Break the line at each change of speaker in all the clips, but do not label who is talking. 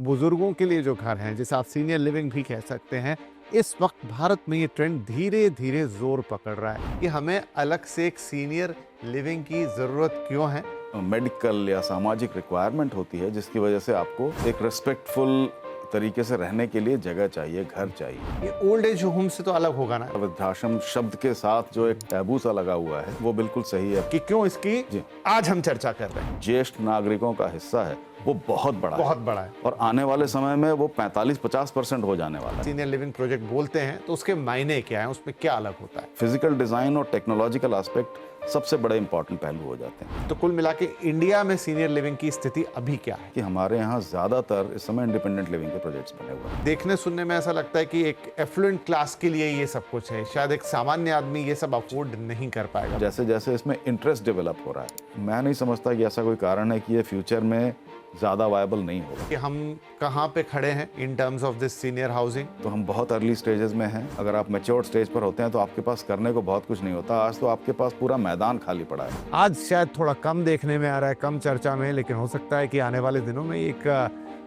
बुजुर्गों के लिए जो घर हैं, जिसे आप सीनियर लिविंग भी कह सकते हैं, इस वक्त भारत में ये ट्रेंड धीरे धीरे जोर पकड़ रहा है कि हमें अलग से एक सीनियर लिविंग की जरूरत क्यों है।
मेडिकल या सामाजिक रिक्वायरमेंट होती है जिसकी वजह से आपको एक रिस्पेक्टफुल तरीके से रहने के लिए जगह चाहिए, घर चाहिए।
ये ओल्ड एज होम से तो अलग होगा ना,
वृद्धाश्रम शब्द के साथ जो एक टैबू सा लगा हुआ है वो बिल्कुल सही है
कि क्यों इसकी
जी।
आज हम चर्चा कर रहे हैं।
ज्येष्ठ नागरिकों का हिस्सा है वो बहुत बड़ा
है
और आने वाले समय में वो 45-50% हो जाने वाला है।
सीनियर लिविंग प्रोजेक्ट बोलते हैं तो उसके मायने क्या है, उसमें क्या अलग होता है?
फिजिकल डिजाइन और टेक्नोलॉजिकल एस्पेक्ट सबसे बड़े इंपॉर्टेंट पहलू हो जाते हैं।
तो कुल मिला के इंडिया में सीनियर लिविंग की स्थिति अभी क्या है?
कि हमारे यहाँ ज्यादातर इस समय इंडिपेंडेंट लिविंग के प्रोजेक्ट्स बने हुए हैं।
देखने सुनने में ऐसा लगता है कि एक एफ्लुएंट क्लास के लिए ये सब कुछ है, शायद एक सामान्य आदमी ये सब अफोर्ड नहीं कर पाएगा।
जैसे जैसे इसमें इंटरेस्ट डेवलप हो रहा है, मैं नहीं समझता कि ऐसा कोई कारण है कि ये फ्यूचर में ज़्यादा वायबल नहीं होगा।
कि हम कहाँ पे खड़े हैं in terms of this senior housing?
तो हम बहुत अर्ली स्टेजेस में हैं। अगर आप मैच्योर स्टेज पर होते हैं तो आपके पास करने को बहुत कुछ नहीं होता। आज तो आपके पास पूरा मैदान खाली पड़ा है।
आज शायद थोड़ा कम देखने में आ रहा है, कम चर्चा में, लेकिन हो सकता है कि आने वाले दिनों में एक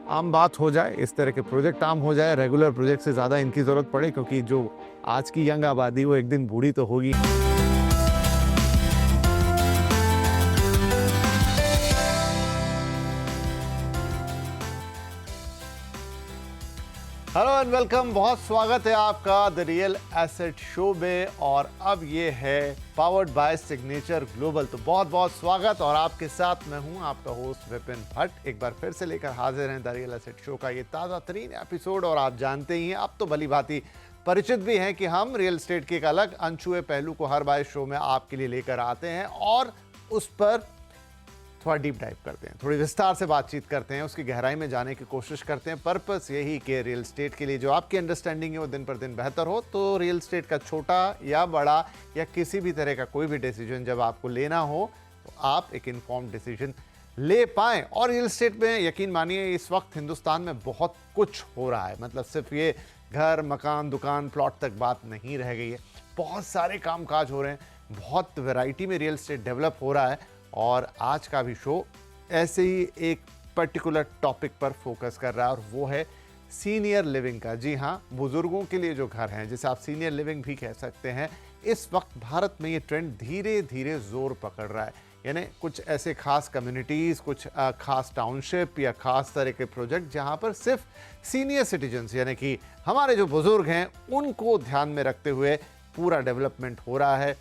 आम बात हो जाए, इस तरह के प्रोजेक्ट आम हो जाए। रेगुलर प्रोजेक्ट से ज़्यादा इनकी ज़रूरत पड़े, क्योंकि जो आज की यंग आबादी वो एक दिन बूढ़ी तो होगी। हेलो एंड वेलकम, बहुत स्वागत है आपका द रियल एसेट शो में। और अब ये है पावर्ड बाय सिग्नेचर ग्लोबल, तो बहुत बहुत स्वागत। और आपके साथ मैं हूं आपका होस्ट विपिन भट्ट, एक बार फिर से लेकर हाजिर हैं द रियल एसेट शो का ये ताज़ा तरीन एपिसोड। और आप जानते ही हैं, अब तो भली भांति परिचित भी हैं कि हम रियल एस्टेट के एक अलग अनछुए पहलू को हर बार शो में आपके लिए लेकर आते हैं और उस पर थोड़ा डीप डाइव करते हैं, थोड़ी विस्तार से बातचीत करते हैं, उसकी गहराई में जाने की कोशिश करते हैं। पर्पस यही कि रियल एस्टेट के लिए जो आपकी अंडरस्टैंडिंग है वो दिन पर दिन बेहतर हो। तो रियल एस्टेट का छोटा या बड़ा या किसी भी तरह का कोई भी डिसीजन जब आपको लेना हो तो आप एक इन्फॉर्म्ड डिसीजन ले पाएं। और रियल एस्टेट में यकीन मानिए इस वक्त हिंदुस्तान में बहुत कुछ हो रहा है। मतलब सिर्फ ये घर, मकान, दुकान, प्लॉट तक बात नहीं रह गई है, बहुत सारे काम काज हो रहे हैं, बहुत वैरायटी में रियल एस्टेट डेवलप हो रहा है। और आज का भी शो ऐसे ही एक पर्टिकुलर टॉपिक पर फोकस कर रहा है, और वो है सीनियर लिविंग का। जी हाँ, बुजुर्गों के लिए जो घर हैं, जिसे आप सीनियर लिविंग भी कह सकते हैं, इस वक्त भारत में ये ट्रेंड धीरे धीरे जोर पकड़ रहा है। यानी कुछ ऐसे खास कम्युनिटीज़, कुछ खास टाउनशिप या खास तरह के प्रोजेक्ट जहाँ पर सिर्फ सीनियर सिटीजन्स यानी कि हमारे जो बुजुर्ग हैं उनको ध्यान में रखते हुए पूरा डेवलपमेंट हो रहा है।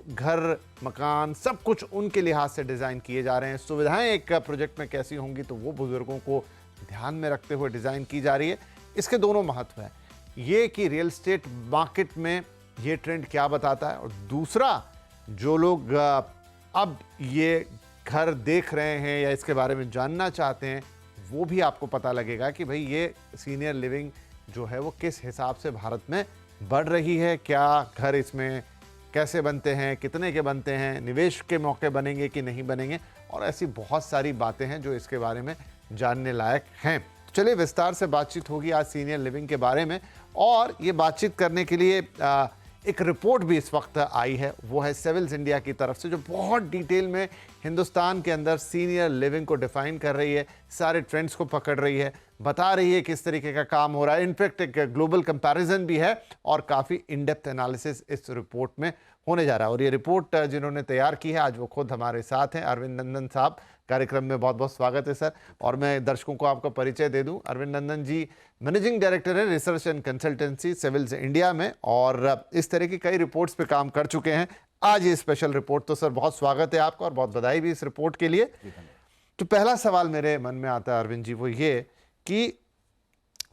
घर, मकान, सब कुछ उनके लिहाज से डिज़ाइन किए जा रहे हैं। सुविधाएं एक प्रोजेक्ट में कैसी होंगी तो वो बुजुर्गों को ध्यान में रखते हुए डिज़ाइन की जा रही है। इसके दोनों महत्व हैं, ये कि रियल एस्टेट मार्केट में ये ट्रेंड क्या बताता है, और दूसरा जो लोग अब ये घर देख रहे हैं या इसके बारे में जानना चाहते हैं वो भी आपको पता लगेगा कि भाई ये सीनियर लिविंग जो है वो किस हिसाब से भारत में बढ़ रही है, क्या घर इसमें कैसे बनते हैं, कितने के बनते हैं, निवेश के मौके बनेंगे कि नहीं बनेंगे, और ऐसी बहुत सारी बातें हैं जो इसके बारे में जानने लायक हैं। तो चलिए विस्तार से बातचीत होगी आज सीनियर लिविंग के बारे में। और ये बातचीत करने के लिए एक रिपोर्ट भी इस वक्त आई है, वो है सेविल्स इंडिया की तरफ से, जो बहुत डिटेल में हिंदुस्तान के अंदर सीनियर लिविंग को डिफाइन कर रही है, सारे ट्रेंड्स को पकड़ रही है, बता रही है किस तरीके का काम हो रहा है। इनफैक्ट एक ग्लोबल कंपैरिजन भी है और काफ़ी इन डेप्थ एनालिसिस इस रिपोर्ट में होने जा रहा है। और ये रिपोर्ट जिन्होंने तैयार की है आज वो खुद हमारे साथ हैं, अरविंद नंदन साहब। कार्यक्रम में बहुत बहुत स्वागत है सर। और मैं दर्शकों को आपका परिचय दे दूं, अरविंद नंदन जी मैनेजिंग डायरेक्टर है research and consultancy civils India में, और इस तरह की कई रिपोर्ट्स पे काम कर चुके हैं। आज ये स्पेशल रिपोर्ट, तो सर बहुत स्वागत है आपका और बहुत बधाई भी इस रिपोर्ट के लिए। तो पहला सवाल मेरे मन में आता है अरविंद जी, वो ये कि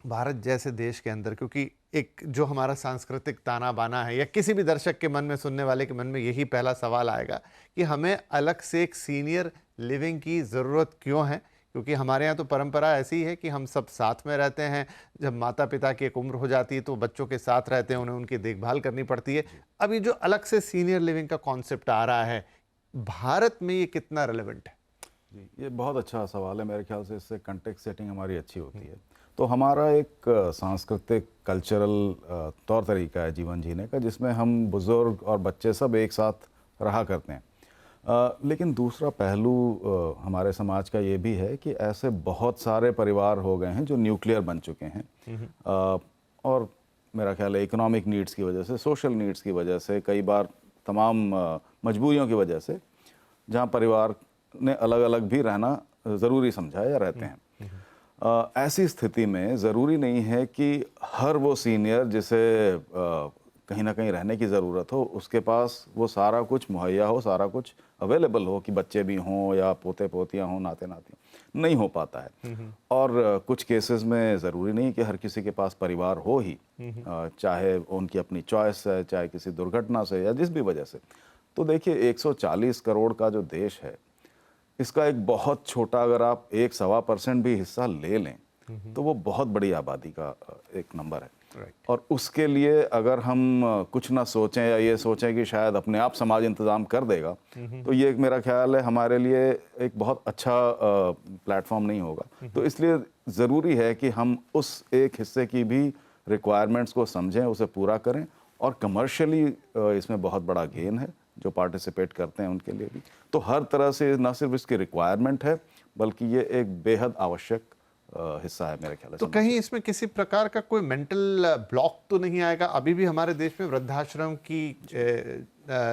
भारत जैसे देश के अंदर, क्योंकि एक जो हमारा सांस्कृतिक ताना बाना है, या किसी भी दर्शक के मन में, सुनने वाले के मन में यही पहला सवाल आएगा कि हमें अलग से एक सीनियर लिविंग की ज़रूरत क्यों है। क्योंकि हमारे यहाँ तो परंपरा ऐसी है कि हम सब साथ में रहते हैं, जब माता पिता की एक उम्र हो जाती है तो बच्चों के साथ रहते हैं, उन्हें उनकी देखभाल करनी पड़ती है। अब ये जो अलग से सीनियर लिविंग का कॉन्सेप्ट आ रहा है, भारत में ये कितना रेलेवेंट है?
जी, ये बहुत अच्छा सवाल है। मेरे ख्याल से इससे कंटेक्स्ट सेटिंग हमारी अच्छी होती है। तो हमारा एक सांस्कृतिक कल्चरल तौर तरीका है जीवन जीने का, जिसमें हम बुज़ुर्ग और बच्चे सब एक साथ रहा करते हैं। लेकिन दूसरा पहलू हमारे समाज का ये भी है कि ऐसे बहुत सारे परिवार हो गए हैं जो न्यूक्लियर बन चुके हैं। और मेरा ख्याल है इकोनॉमिक नीड्स की वजह से, सोशल नीड्स की वजह से, कई बार तमाम मजबूरियों की वजह से, जहाँ परिवार ने अलग अलग भी रहना ज़रूरी समझा है या रहते हैं। ऐसी स्थिति में ज़रूरी नहीं है कि हर वो सीनियर जिसे कहीं ना कहीं रहने की ज़रूरत हो, उसके पास वो सारा कुछ मुहैया हो, सारा कुछ अवेलेबल हो, कि बच्चे भी हों या पोते पोतियाँ हों, नाते नातियाँ, नहीं हो पाता है। और कुछ केसेस में ज़रूरी नहीं कि हर किसी के पास परिवार हो ही, चाहे उनकी अपनी चॉइस है, चाहे किसी दुर्घटना से या जिस भी वजह से। तो देखिए 140 करोड़ का जो देश है, इसका एक बहुत छोटा, अगर आप 1-1.25% भी हिस्सा ले लें तो वो बहुत बड़ी आबादी का एक नंबर है। और उसके लिए अगर हम कुछ ना सोचें या ये सोचें कि शायद अपने आप समाज इंतज़ाम कर देगा, तो ये मेरा ख्याल है हमारे लिए एक बहुत अच्छा प्लेटफॉर्म नहीं होगा। तो इसलिए ज़रूरी है कि हम उस एक हिस्से की भी रिक्वायरमेंट्स को समझें, उसे पूरा करें। और कमर्शियली इसमें बहुत बड़ा गेन है, जो पार्टिसिपेट करते हैं उनके लिए भी। तो हर तरह से न सिर्फ इसकी रिक्वायरमेंट है, बल्कि ये एक बेहद आवश्यक हिस्सा है मेरे ख्याल से।
तो कहीं इसमें किसी प्रकार का कोई मेंटल ब्लॉक तो नहीं आएगा? अभी भी हमारे देश में वृद्धाश्रम की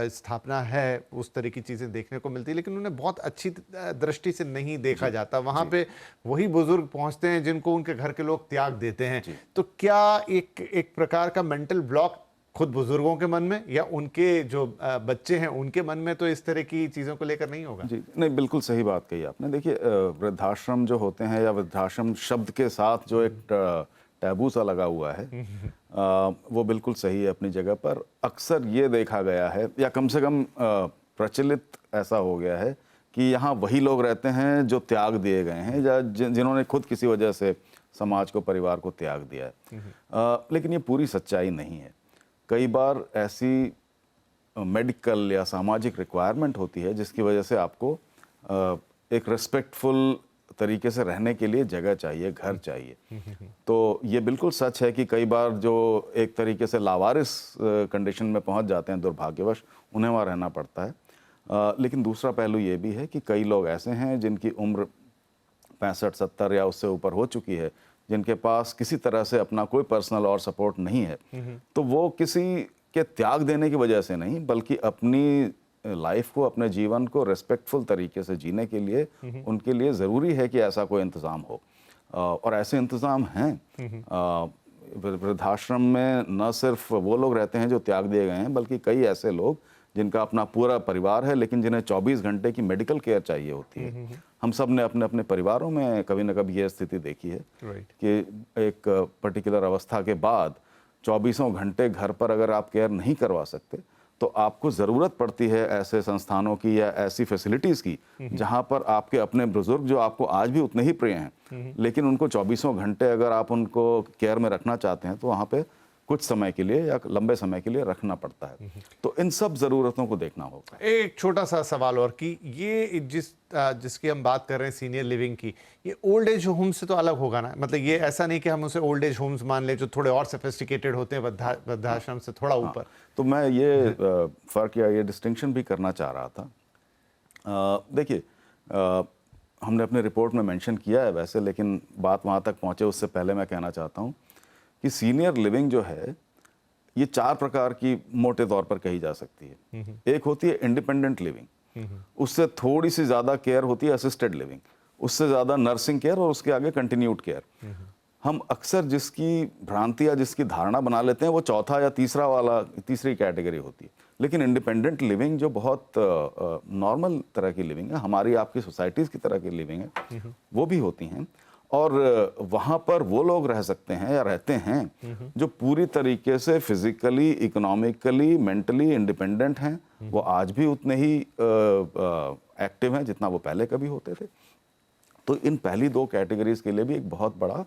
स्थापना है, उस तरह की चीज़ें देखने को मिलती है, लेकिन उन्हें बहुत अच्छी दृष्टि से नहीं देखा जाता। वहाँ पे वही बुजुर्ग पहुँचते हैं जिनको उनके घर के लोग त्याग देते हैं। तो क्या एक प्रकार का मेंटल ब्लॉक खुद बुजुर्गों के मन में या उनके जो बच्चे हैं उनके मन में तो इस तरह की चीज़ों को लेकर नहीं होगा?
जी नहीं, बिल्कुल सही बात कही आपने। देखिए वृद्धाश्रम जो होते हैं, या वृद्धाश्रम शब्द के साथ जो एक टैबू सा लगा हुआ है, वो बिल्कुल सही है अपनी जगह पर। अक्सर ये देखा गया है, या कम से कम प्रचलित ऐसा हो गया है, कि यहाँ वही लोग रहते हैं जो त्याग दिए गए हैं, या जिन्होंने खुद किसी वजह से समाज को, परिवार को त्याग दिया है। लेकिन ये पूरी सच्चाई नहीं है। कई बार ऐसी मेडिकल या सामाजिक रिक्वायरमेंट होती है जिसकी वजह से आपको एक रिस्पेक्टफुल तरीके से रहने के लिए जगह चाहिए, घर चाहिए। तो ये बिल्कुल सच है कि कई बार जो एक तरीके से लावारिस कंडीशन में पहुंच जाते हैं, दुर्भाग्यवश, उन्हें वहाँ रहना पड़ता है। लेकिन दूसरा पहलू ये भी है कि कई लोग ऐसे हैं जिनकी उम्र 65-70 या उससे ऊपर हो चुकी है, जिनके पास किसी तरह से अपना कोई पर्सनल और सपोर्ट नहीं है। तो वो किसी के त्याग देने की वजह से नहीं, बल्कि अपनी लाइफ को, अपने जीवन को रेस्पेक्टफुल तरीके से जीने के लिए उनके लिए ज़रूरी है कि ऐसा कोई इंतज़ाम हो। और ऐसे इंतज़ाम हैं। वृद्धाश्रम में न सिर्फ वो लोग रहते हैं जो त्याग दिए गए हैं, बल्कि कई ऐसे लोग जिनका अपना पूरा परिवार है, लेकिन जिन्हें 24 घंटे की मेडिकल केयर चाहिए होती है। हम सब ने अपने अपने परिवारों में कभी न कभी ये स्थिति देखी है कि एक पर्टिकुलर अवस्था के बाद 24 घंटे घर पर अगर आप केयर नहीं करवा सकते, तो आपको ज़रूरत पड़ती है ऐसे संस्थानों की या ऐसी फैसिलिटीज़ की, जहाँ पर आपके अपने बुजुर्ग, जो आपको आज भी उतने ही प्रिय हैं, लेकिन उनको 24 घंटे अगर आप उनको केयर में रखना चाहते हैं, तो वहाँ पे कुछ समय के लिए या लंबे समय के लिए रखना पड़ता है। तो इन सब ज़रूरतों को देखना होगा।
एक छोटा सा सवाल और, कि ये जिसकी हम बात कर रहे हैं, सीनियर लिविंग की, ये ओल्ड एज होम से तो अलग होगा ना? मतलब ये ऐसा नहीं कि हम उसे ओल्ड एज होम्स मान ले जो थोड़े और सोफिस्टिकेटेड होते हैं, वृद्धाश्रम से थोड़ा ऊपर।
तो मैं ये फ़र्क या ये डिस्टिंक्शन भी करना चाह रहा था। देखिए, हमने अपने रिपोर्ट में मेंशन किया है वैसे, लेकिन बात वहाँ तक पहुँचे उससे पहले मैं कहना चाहता हूँ कि सीनियर लिविंग जो है, ये 4 प्रकार की मोटे तौर पर कही जा सकती है। एक होती है इंडिपेंडेंट लिविंग, उससे थोड़ी सी ज़्यादा केयर होती है असिस्टेड लिविंग, उससे ज़्यादा नर्सिंग केयर, और उसके आगे कंटिन्यूड केयर। हम अक्सर जिसकी भ्रांति या जिसकी धारणा बना लेते हैं, वो चौथा या तीसरी कैटेगरी होती है। लेकिन इंडिपेंडेंट लिविंग जो बहुत नॉर्मल तरह की लिविंग है, हमारी आपकी सोसाइटीज़ की तरह की लिविंग है, वो भी होती हैं। और वहाँ पर वो लोग रह सकते हैं या रहते हैं जो पूरी तरीके से फिजिकली, इकोनॉमिकली, मेंटली इंडिपेंडेंट हैं। वो आज भी उतने ही एक्टिव हैं जितना वो पहले कभी होते थे। तो इन पहली 2 कैटेगरीज के लिए भी एक बहुत बड़ा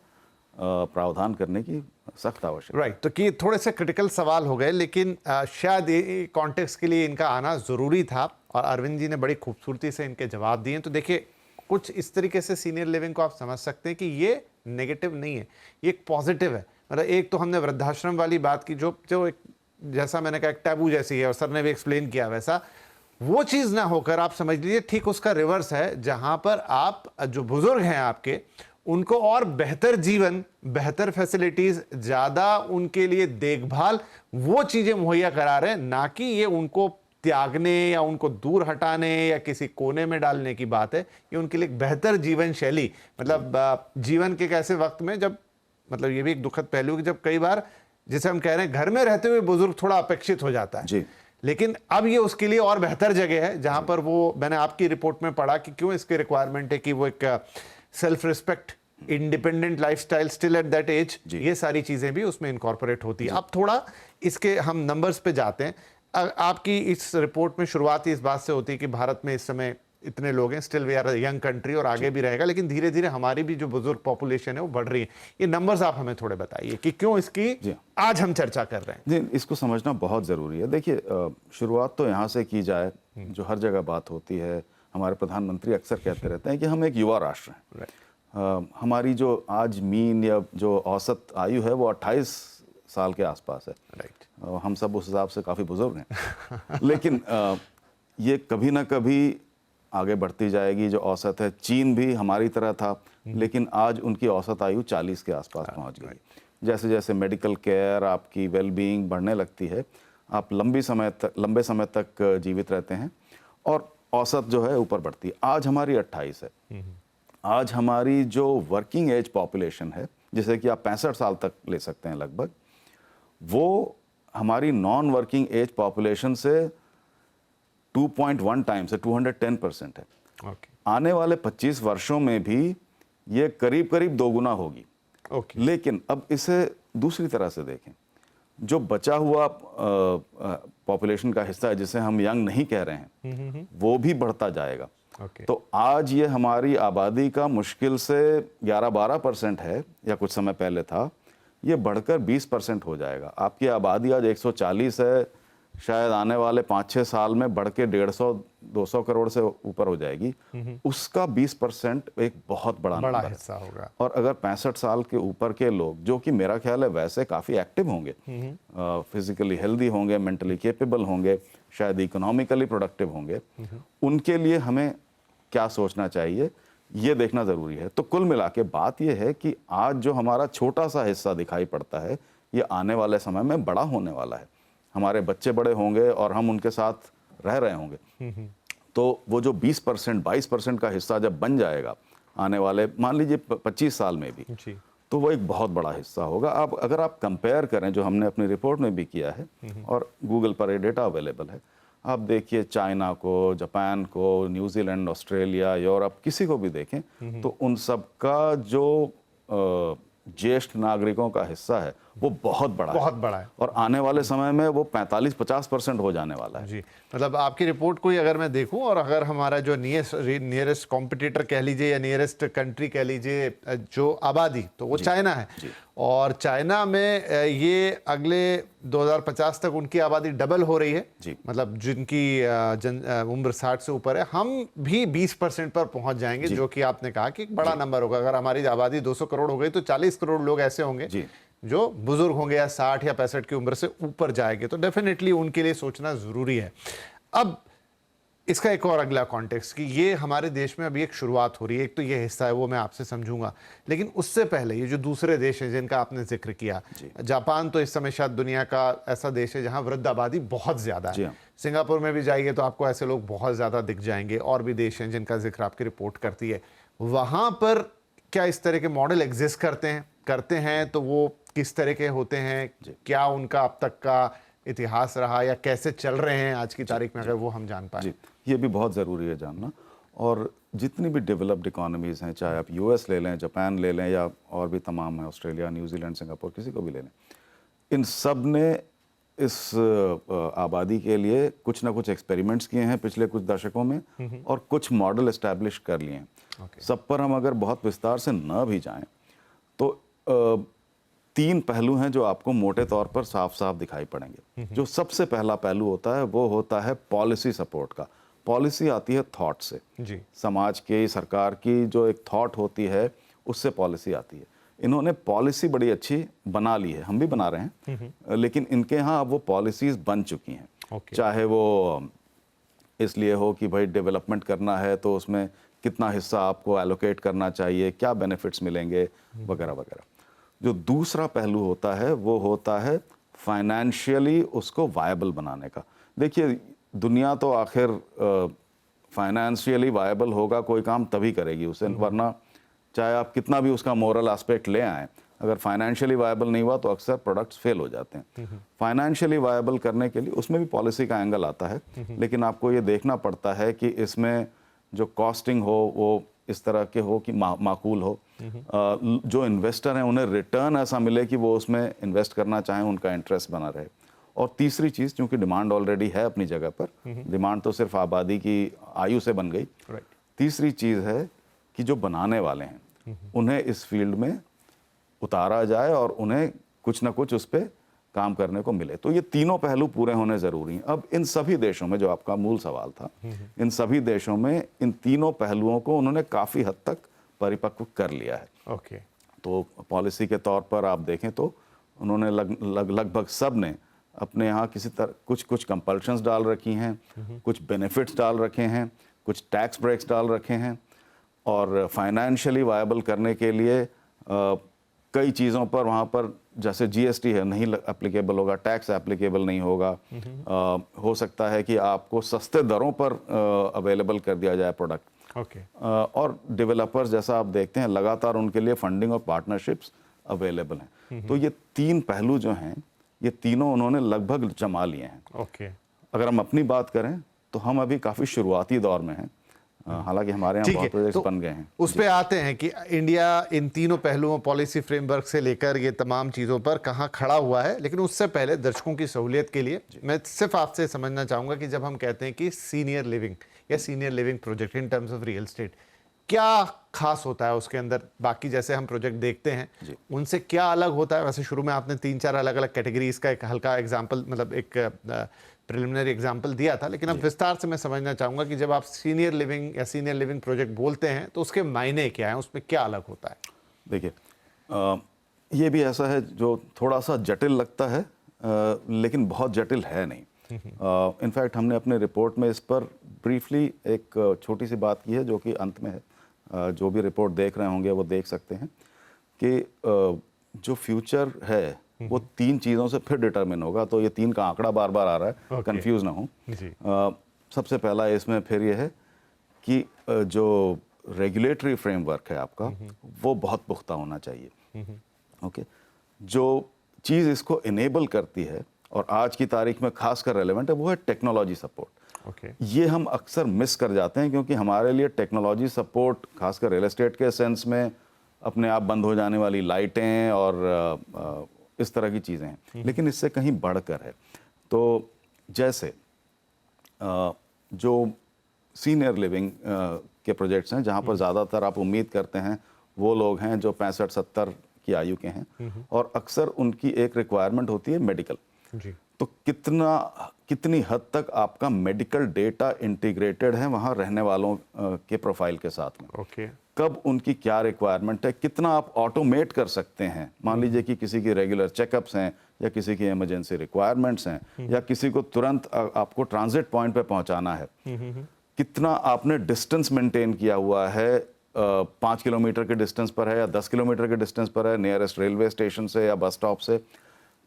प्रावधान करने की सख्त आवश्यकता।
राइट। तो कि थोड़े से क्रिटिकल सवाल हो गए, लेकिन शायद ये कॉन्टेक्स्ट के लिए इनका आना ज़रूरी था, और अरविंद जी ने बड़ी खूबसूरती से इनके जवाब दिए। तो देखिए, कुछ इस तरीके से सीनियर लिविंग को आप समझ सकते हैं कि ये नेगेटिव नहीं है, ये एक पॉजिटिव है। मतलब एक तो हमने वृद्धाश्रम वाली बात की, जो एक, जैसा मैंने कहा, एक टैबू जैसी है, और सर ने भी एक्सप्लेन किया वैसा। वो चीज ना होकर आप समझ लीजिए ठीक उसका रिवर्स है, जहां पर आप जो बुजुर्ग हैं आपके, उनको और बेहतर जीवन, बेहतर फैसिलिटीज, ज्यादा उनके लिए देखभाल, वो चीजें मुहैया करा रहे हैं, ना कि ये उनको त्यागने या उनको दूर हटाने या किसी कोने में डालने की बात है। ये उनके लिए एक बेहतर जीवन शैली, मतलब जीवन के एक ऐसे वक्त में जब, मतलब ये भी एक दुखद पहलू कि जब कई बार जिसे हम कह रहे हैं घर में रहते हुए बुजुर्ग थोड़ा अपेक्षित हो जाता है
जी।
लेकिन अब ये उसके लिए और बेहतर जगह है, जहां पर वो, मैंने आपकी रिपोर्ट में पढ़ा कि क्यों इसकी रिक्वायरमेंट है कि वो एक self respect, independent lifestyle still at that age, ये सारी चीजें भी उसमें इनकॉर्पोरेट होती है। अब थोड़ा इसके हम नंबर्स पे जाते हैं। आपकी इस रिपोर्ट में शुरुआत ही इस बात से होती है कि भारत में इस समय इतने लोग हैं, still we are young country और आगे भी रहेगा, लेकिन धीरे धीरे हमारी भी जो बुजुर्ग पॉपुलेशन है वो बढ़ रही है। ये नंबर्स आप हमें थोड़े बताइए कि क्यों इसकी आज हम चर्चा कर रहे हैं।
जी, इसको समझना बहुत ज़रूरी है। देखिए, शुरुआत तो यहाँ से की जाए, जो हर जगह बात होती है, हमारे प्रधानमंत्री अक्सर कहते रहते हैं कि हम एक युवा राष्ट्र हैं। हमारी जो आज मीन या जो औसत आयु है वो 28 साल के आसपास है। हम सब उस हिसाब से काफ़ी बुजुर्ग हैं लेकिन ये कभी ना कभी आगे बढ़ती जाएगी। जो औसत है, चीन भी हमारी तरह था, लेकिन आज उनकी औसत आयु 40 के आसपास पहुंच गई। जैसे जैसे मेडिकल केयर, आपकी वेलबींग बढ़ने लगती है, आप लंबे समय तक जीवित रहते हैं और औसत जो है ऊपर बढ़ती है। आज हमारी 28 है। आज हमारी जो वर्किंग एज पॉपुलेशन है, जिसे कि आप 65 साल तक ले सकते हैं लगभग, वो हमारी नॉन वर्किंग एज पॉपुलेशन से 2.1 टाइम्स है, 210% है। आने वाले 25 वर्षों में भी ये करीब करीब दोगुना होगी। लेकिन अब इसे दूसरी तरह से देखें, जो बचा हुआ पॉपुलेशन का हिस्सा है, जिसे हम यंग नहीं कह रहे हैं, वो भी बढ़ता जाएगा। तो आज ये हमारी आबादी का मुश्किल से 11-12% है, या कुछ समय पहले था, ये बढ़कर 20% हो जाएगा। आपकी आबादी आज 140 है, शायद आने वाले 5-6 साल में बढ़ के 150-200 करोड़ से ऊपर हो जाएगी। उसका 20% एक बहुत बड़ा
हिस्सा होगा।
और अगर 65 साल के ऊपर के लोग, जो कि मेरा ख्याल है वैसे काफ़ी एक्टिव होंगे, फिजिकली हेल्दी होंगे, मेंटली कैपेबल होंगे, शायद इकोनॉमिकली प्रोडक्टिव होंगे, उनके लिए हमें क्या सोचना चाहिए, ये देखना ज़रूरी है। तो कुल मिला के बात ये है कि आज जो हमारा छोटा सा हिस्सा दिखाई पड़ता है, ये आने वाले समय में बड़ा होने वाला है। हमारे बच्चे बड़े होंगे और हम उनके साथ रह रहे होंगे, तो वो जो 20%, 22% का हिस्सा जब बन जाएगा आने वाले, मान लीजिए 25 साल में भी, तो वो एक बहुत बड़ा हिस्सा होगा। अब अगर आप कंपेयर करें, जो हमने अपनी रिपोर्ट में भी किया है और गूगल पर ये डेटा अवेलेबल है, आप देखिए चाइना को, जापान को, न्यूजीलैंड, ऑस्ट्रेलिया, यूरोप, किसी को भी देखें, तो उन सब का जो ज्येष्ठ नागरिकों का हिस्सा है वो बहुत बड़ा है और आने वाले समय में वो 45-50% हो जाने वाला है।
जी, मतलब आपकी रिपोर्ट को ही अगर मैं देखूं, और अगर हमारा जो नियरेस्ट कॉम्पिटिटर कह लीजिए या नियरेस्ट कंट्री कह लीजिए जो आबादी, तो वो चाइना है। और चाइना में ये अगले 2050 तक उनकी आबादी डबल हो रही है, मतलब जिनकी उम्र 60 से ऊपर है। हम भी 20% पर पहुंच जाएंगे, जो कि आपने कहा कि एक बड़ा नंबर होगा। अगर हमारी आबादी 200 करोड़ हो गई तो 40 करोड़ लोग ऐसे होंगे जो बुजुर्ग होंगे या 60 या 65 की उम्र से ऊपर जाएंगे, तो डेफिनेटली उनके लिए सोचना जरूरी है। अब इसका एक और अगला कॉन्टेक्स्ट कि ये हमारे देश में अभी एक शुरुआत हो रही है, एक तो ये हिस्सा है वो मैं आपसे समझूंगा, लेकिन उससे पहले ये जो दूसरे देश हैं जिनका आपने जिक्र किया, जापान तो इस समय शायद दुनिया का ऐसा देश है जहां वृद्ध आबादी बहुत ज्यादा है। सिंगापुर में भी जाइए तो आपको ऐसे लोग बहुत ज्यादा दिख जाएंगे, और भी देश हैं जिनका जिक्र आपकी रिपोर्ट करती है। वहां पर क्या इस तरह के मॉडल एग्जिस्ट करते हैं तो वो किस तरह के होते हैं, क्या उनका अब तक का इतिहास रहा या कैसे चल रहे हैं आज की तारीख में, अगर वो हम जान पाए।
ये भी बहुत ज़रूरी है जानना। और जितनी भी डेवलप्ड इकोनॉमीज़ हैं, चाहे आप यूएस ले लें, जापान ले लें, या और भी तमाम हैं, ऑस्ट्रेलिया, न्यूजीलैंड, सिंगापुर, किसी को भी ले लें, इन सब ने इस आबादी के लिए कुछ ना कुछ एक्सपेरिमेंट्स किए हैं पिछले कुछ दशकों में, और कुछ मॉडल इस्टेब्लिश कर लिए हैं। सब पर हम अगर बहुत विस्तार से न भी जाएं तो 3 पहलू हैं जो आपको मोटे तौर पर साफ साफ दिखाई पड़ेंगे। जो सबसे पहला पहलू होता है वो होता है पॉलिसी सपोर्ट का। पॉलिसी आती है थॉट से, समाज की, सरकार की जो एक थॉट होती है उससे पॉलिसी आती है। इन्होंने पॉलिसी बड़ी अच्छी बना ली है, हम भी बना रहे हैं, लेकिन इनके यहाँ अब वो पॉलिसीज बन चुकी हैं। चाहे वो इसलिए हो कि भाई डेवलपमेंट करना है तो उसमें कितना हिस्सा आपको एलोकेट करना चाहिए, क्या बेनिफिट्स मिलेंगे, वगैरह वगैरह। जो दूसरा पहलू होता है वो होता है फाइनेंशियली उसको वायबल बनाने का। देखिए, दुनिया तो आखिर फाइनेंशियली वायबल होगा कोई काम तभी करेगी उसे, वरना चाहे आप कितना भी उसका मोरल एस्पेक्ट ले आएँ, अगर फाइनेंशियली वायबल नहीं हुआ तो अक्सर प्रोडक्ट्स फेल हो जाते हैं। फाइनेंशियली वायबल करने के लिए उसमें भी पॉलिसी का एंगल आता है, लेकिन आपको ये देखना पड़ता है कि इसमें जो कॉस्टिंग हो वो इस तरह के हो कि माकूल हो, जो इन्वेस्टर हैं उन्हें रिटर्न ऐसा मिले कि वो उसमें इन्वेस्ट करना चाहें, उनका इंटरेस्ट बना रहे। और तीसरी चीज़, क्योंकि डिमांड ऑलरेडी है अपनी जगह पर, डिमांड तो सिर्फ आबादी की आयु से बन गई, तीसरी चीज़ है कि जो बनाने वाले हैं उन्हें इस फील्ड में उतारा जाए और उन्हें कुछ ना कुछ उस पर काम करने को मिले। तो ये तीनों पहलू पूरे होने ज़रूरी हैं। अब इन सभी देशों में, जो आपका मूल सवाल था, इन सभी देशों में इन तीनों पहलुओं को उन्होंने काफ़ी हद तक परिपक्व कर लिया है।
ओके।
तो पॉलिसी के तौर पर आप देखें तो उन्होंने लगभग सब ने अपने यहाँ किसी तरह कुछ कंपल्शंस डाल रखी हैं, कुछ बेनिफिट्स डाल रखे हैं, कुछ टैक्स ब्रेक्स डाल रखे हैं, और फाइनेंशियली वायबल करने के लिए कई चीज़ों पर वहाँ पर जैसे जीएसटी है नहीं एप्लीकेबल होगा, टैक्स एप्लीकेबल नहीं होगा, हो सकता है कि आपको सस्ते दरों पर अवेलेबल कर दिया जाए प्रोडक्ट।
ओके।
और डेवलपर्स जैसा आप देखते हैं लगातार उनके लिए फंडिंग और पार्टनरशिप्स अवेलेबल हैं। तो ये तीन पहलू जो हैं ये तीनों उन्होंने लगभग जमा लिए हैं।
ओके।
अगर हम अपनी बात करें तो हम अभी काफ़ी शुरुआती दौर में हैं, हालांकि हमारे यहाँ बहुत प्रोजेक्ट्स बन गए हैं।
उस पे आते हैं कि इंडिया इन तीनों पहलुओं, पॉलिसी फ्रेमवर्क से लेकर ये तमाम चीज़ों पर कहाँ खड़ा हुआ है। लेकिन उससे पहले दर्शकों की सहूलियत के लिए मैं सिर्फ आपसे समझना चाहूँगा कि जब हम कहते हैं कि सीनियर लिविंग या senior living project in terms of real estate, क्या खास होता है उसके अंदर? बाकी जैसे हम प्रोजेक्ट देखते हैं उनसे क्या अलग होता है? वैसे शुरू में आपने 3-4 अलग अलग कैटेगरीज का एक हल्का एग्जाम्पल, मतलब एक प्रिलिमिनरी एग्जाम्पल दिया था, लेकिन अब विस्तार से मैं समझना चाहूँगा कि जब आप सीनियर लिविंग या सीनियर लिविंग प्रोजेक्ट बोलते हैं तो उसके मायने क्या हैं, उसमें क्या अलग होता है?
देखिए, ये भी ऐसा है जो थोड़ा सा जटिल लगता है, लेकिन बहुत जटिल है नहीं। इनफैक्ट हमने अपने रिपोर्ट में इस पर ब्रीफली एक छोटी सी बात की है जो कि अंत में है। जो भी रिपोर्ट देख रहे होंगे वो देख सकते हैं कि जो फ्यूचर है वो तीन चीज़ों से फिर डिटरमिन होगा। तो ये तीन का आंकड़ा बार बार आ रहा है, कंफ्यूज ना हो। सबसे पहला इसमें फिर ये है कि जो रेगुलेटरी फ्रेमवर्क है आपका वो बहुत पुख्ता होना चाहिए। ओके, जो चीज़ इसको इनेबल करती है और आज की तारीख में खासकर रेलेवेंट है वो है टेक्नोलॉजी सपोर्ट। ये हम अक्सर मिस कर जाते हैं क्योंकि हमारे लिए टेक्नोलॉजी सपोर्ट, खासकर रियल एस्टेट के सेंस में, अपने आप बंद हो जाने वाली लाइटें और इस तरह की चीज़ें हैं, लेकिन इससे कहीं बढ़कर है। तो जैसे जो सीनियर लिविंग के प्रोजेक्ट्स हैं जहाँ पर ज़्यादातर आप उम्मीद करते हैं वो लोग हैं जो 65-70 की आयु के हैं, और अक्सर उनकी एक रिक्वायरमेंट होती है मेडिकल। तो कितनी हद तक आपका मेडिकल डेटा इंटीग्रेटेड है वहाँ रहने वालों के प्रोफाइल के साथ में, कब उनकी क्या रिक्वायरमेंट है, कितना आप ऑटोमेट कर सकते हैं। मान लीजिए कि किसी की रेगुलर चेकअप्स हैं या किसी की इमरजेंसी रिक्वायरमेंट्स हैं या किसी को तुरंत आपको ट्रांजिट पॉइंट पे पहुंचाना है, कितना आपने डिस्टेंस मेंटेन किया हुआ है, 5 किलोमीटर के डिस्टेंस पर है या 10 किलोमीटर के डिस्टेंस पर है नियरेस्ट रेलवे स्टेशन से या बस स्टॉप से।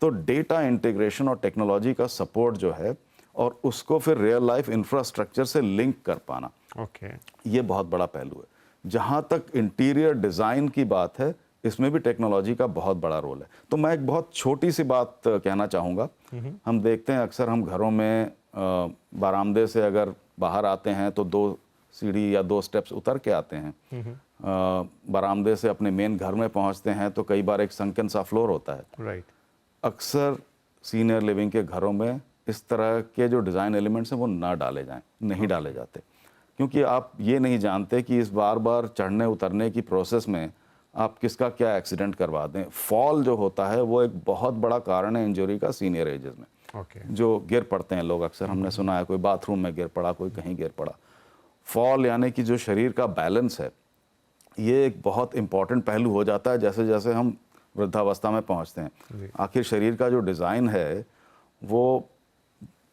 तो डेटा इंटीग्रेशन और टेक्नोलॉजी का सपोर्ट जो है और उसको फिर रियल लाइफ इंफ्रास्ट्रक्चर से लिंक कर पाना, ये बहुत बड़ा पहलू है। जहाँ तक इंटीरियर डिज़ाइन की बात है इसमें भी टेक्नोलॉजी का बहुत बड़ा रोल है। तो मैं एक बहुत छोटी सी बात कहना चाहूँगा। हम देखते हैं अक्सर हम घरों में बरामदे से अगर बाहर आते हैं तो 2 सीढ़ी या 2 स्टेप्स उतर के आते हैं। बरामदे से अपने मेन घर में पहुँचते हैं तो कई बार एक संकन सा फ्लोर होता है। अक्सर सीनियर लिविंग के घरों में इस तरह के जो डिज़ाइन एलिमेंट्स हैं वो ना डाले जाएं, नहीं डाले जाते, क्योंकि आप ये नहीं जानते कि इस बार बार चढ़ने उतरने की प्रोसेस में आप किसका क्या एक्सीडेंट करवा दें। फॉल जो होता है वो एक बहुत बड़ा कारण है इंजरी का सीनियर एजेस में। जो गिर पड़ते हैं लोग, अक्सर हमने सुना है कोई बाथरूम में गिर पड़ा, कोई कहीं गिर पड़ा। फॉल यानी कि जो शरीर का बैलेंस है ये एक बहुत इंपॉर्टेंट पहलू हो जाता है जैसे जैसे हम वृद्धावस्था में पहुंचते हैं। आखिर शरीर का जो डिज़ाइन है वो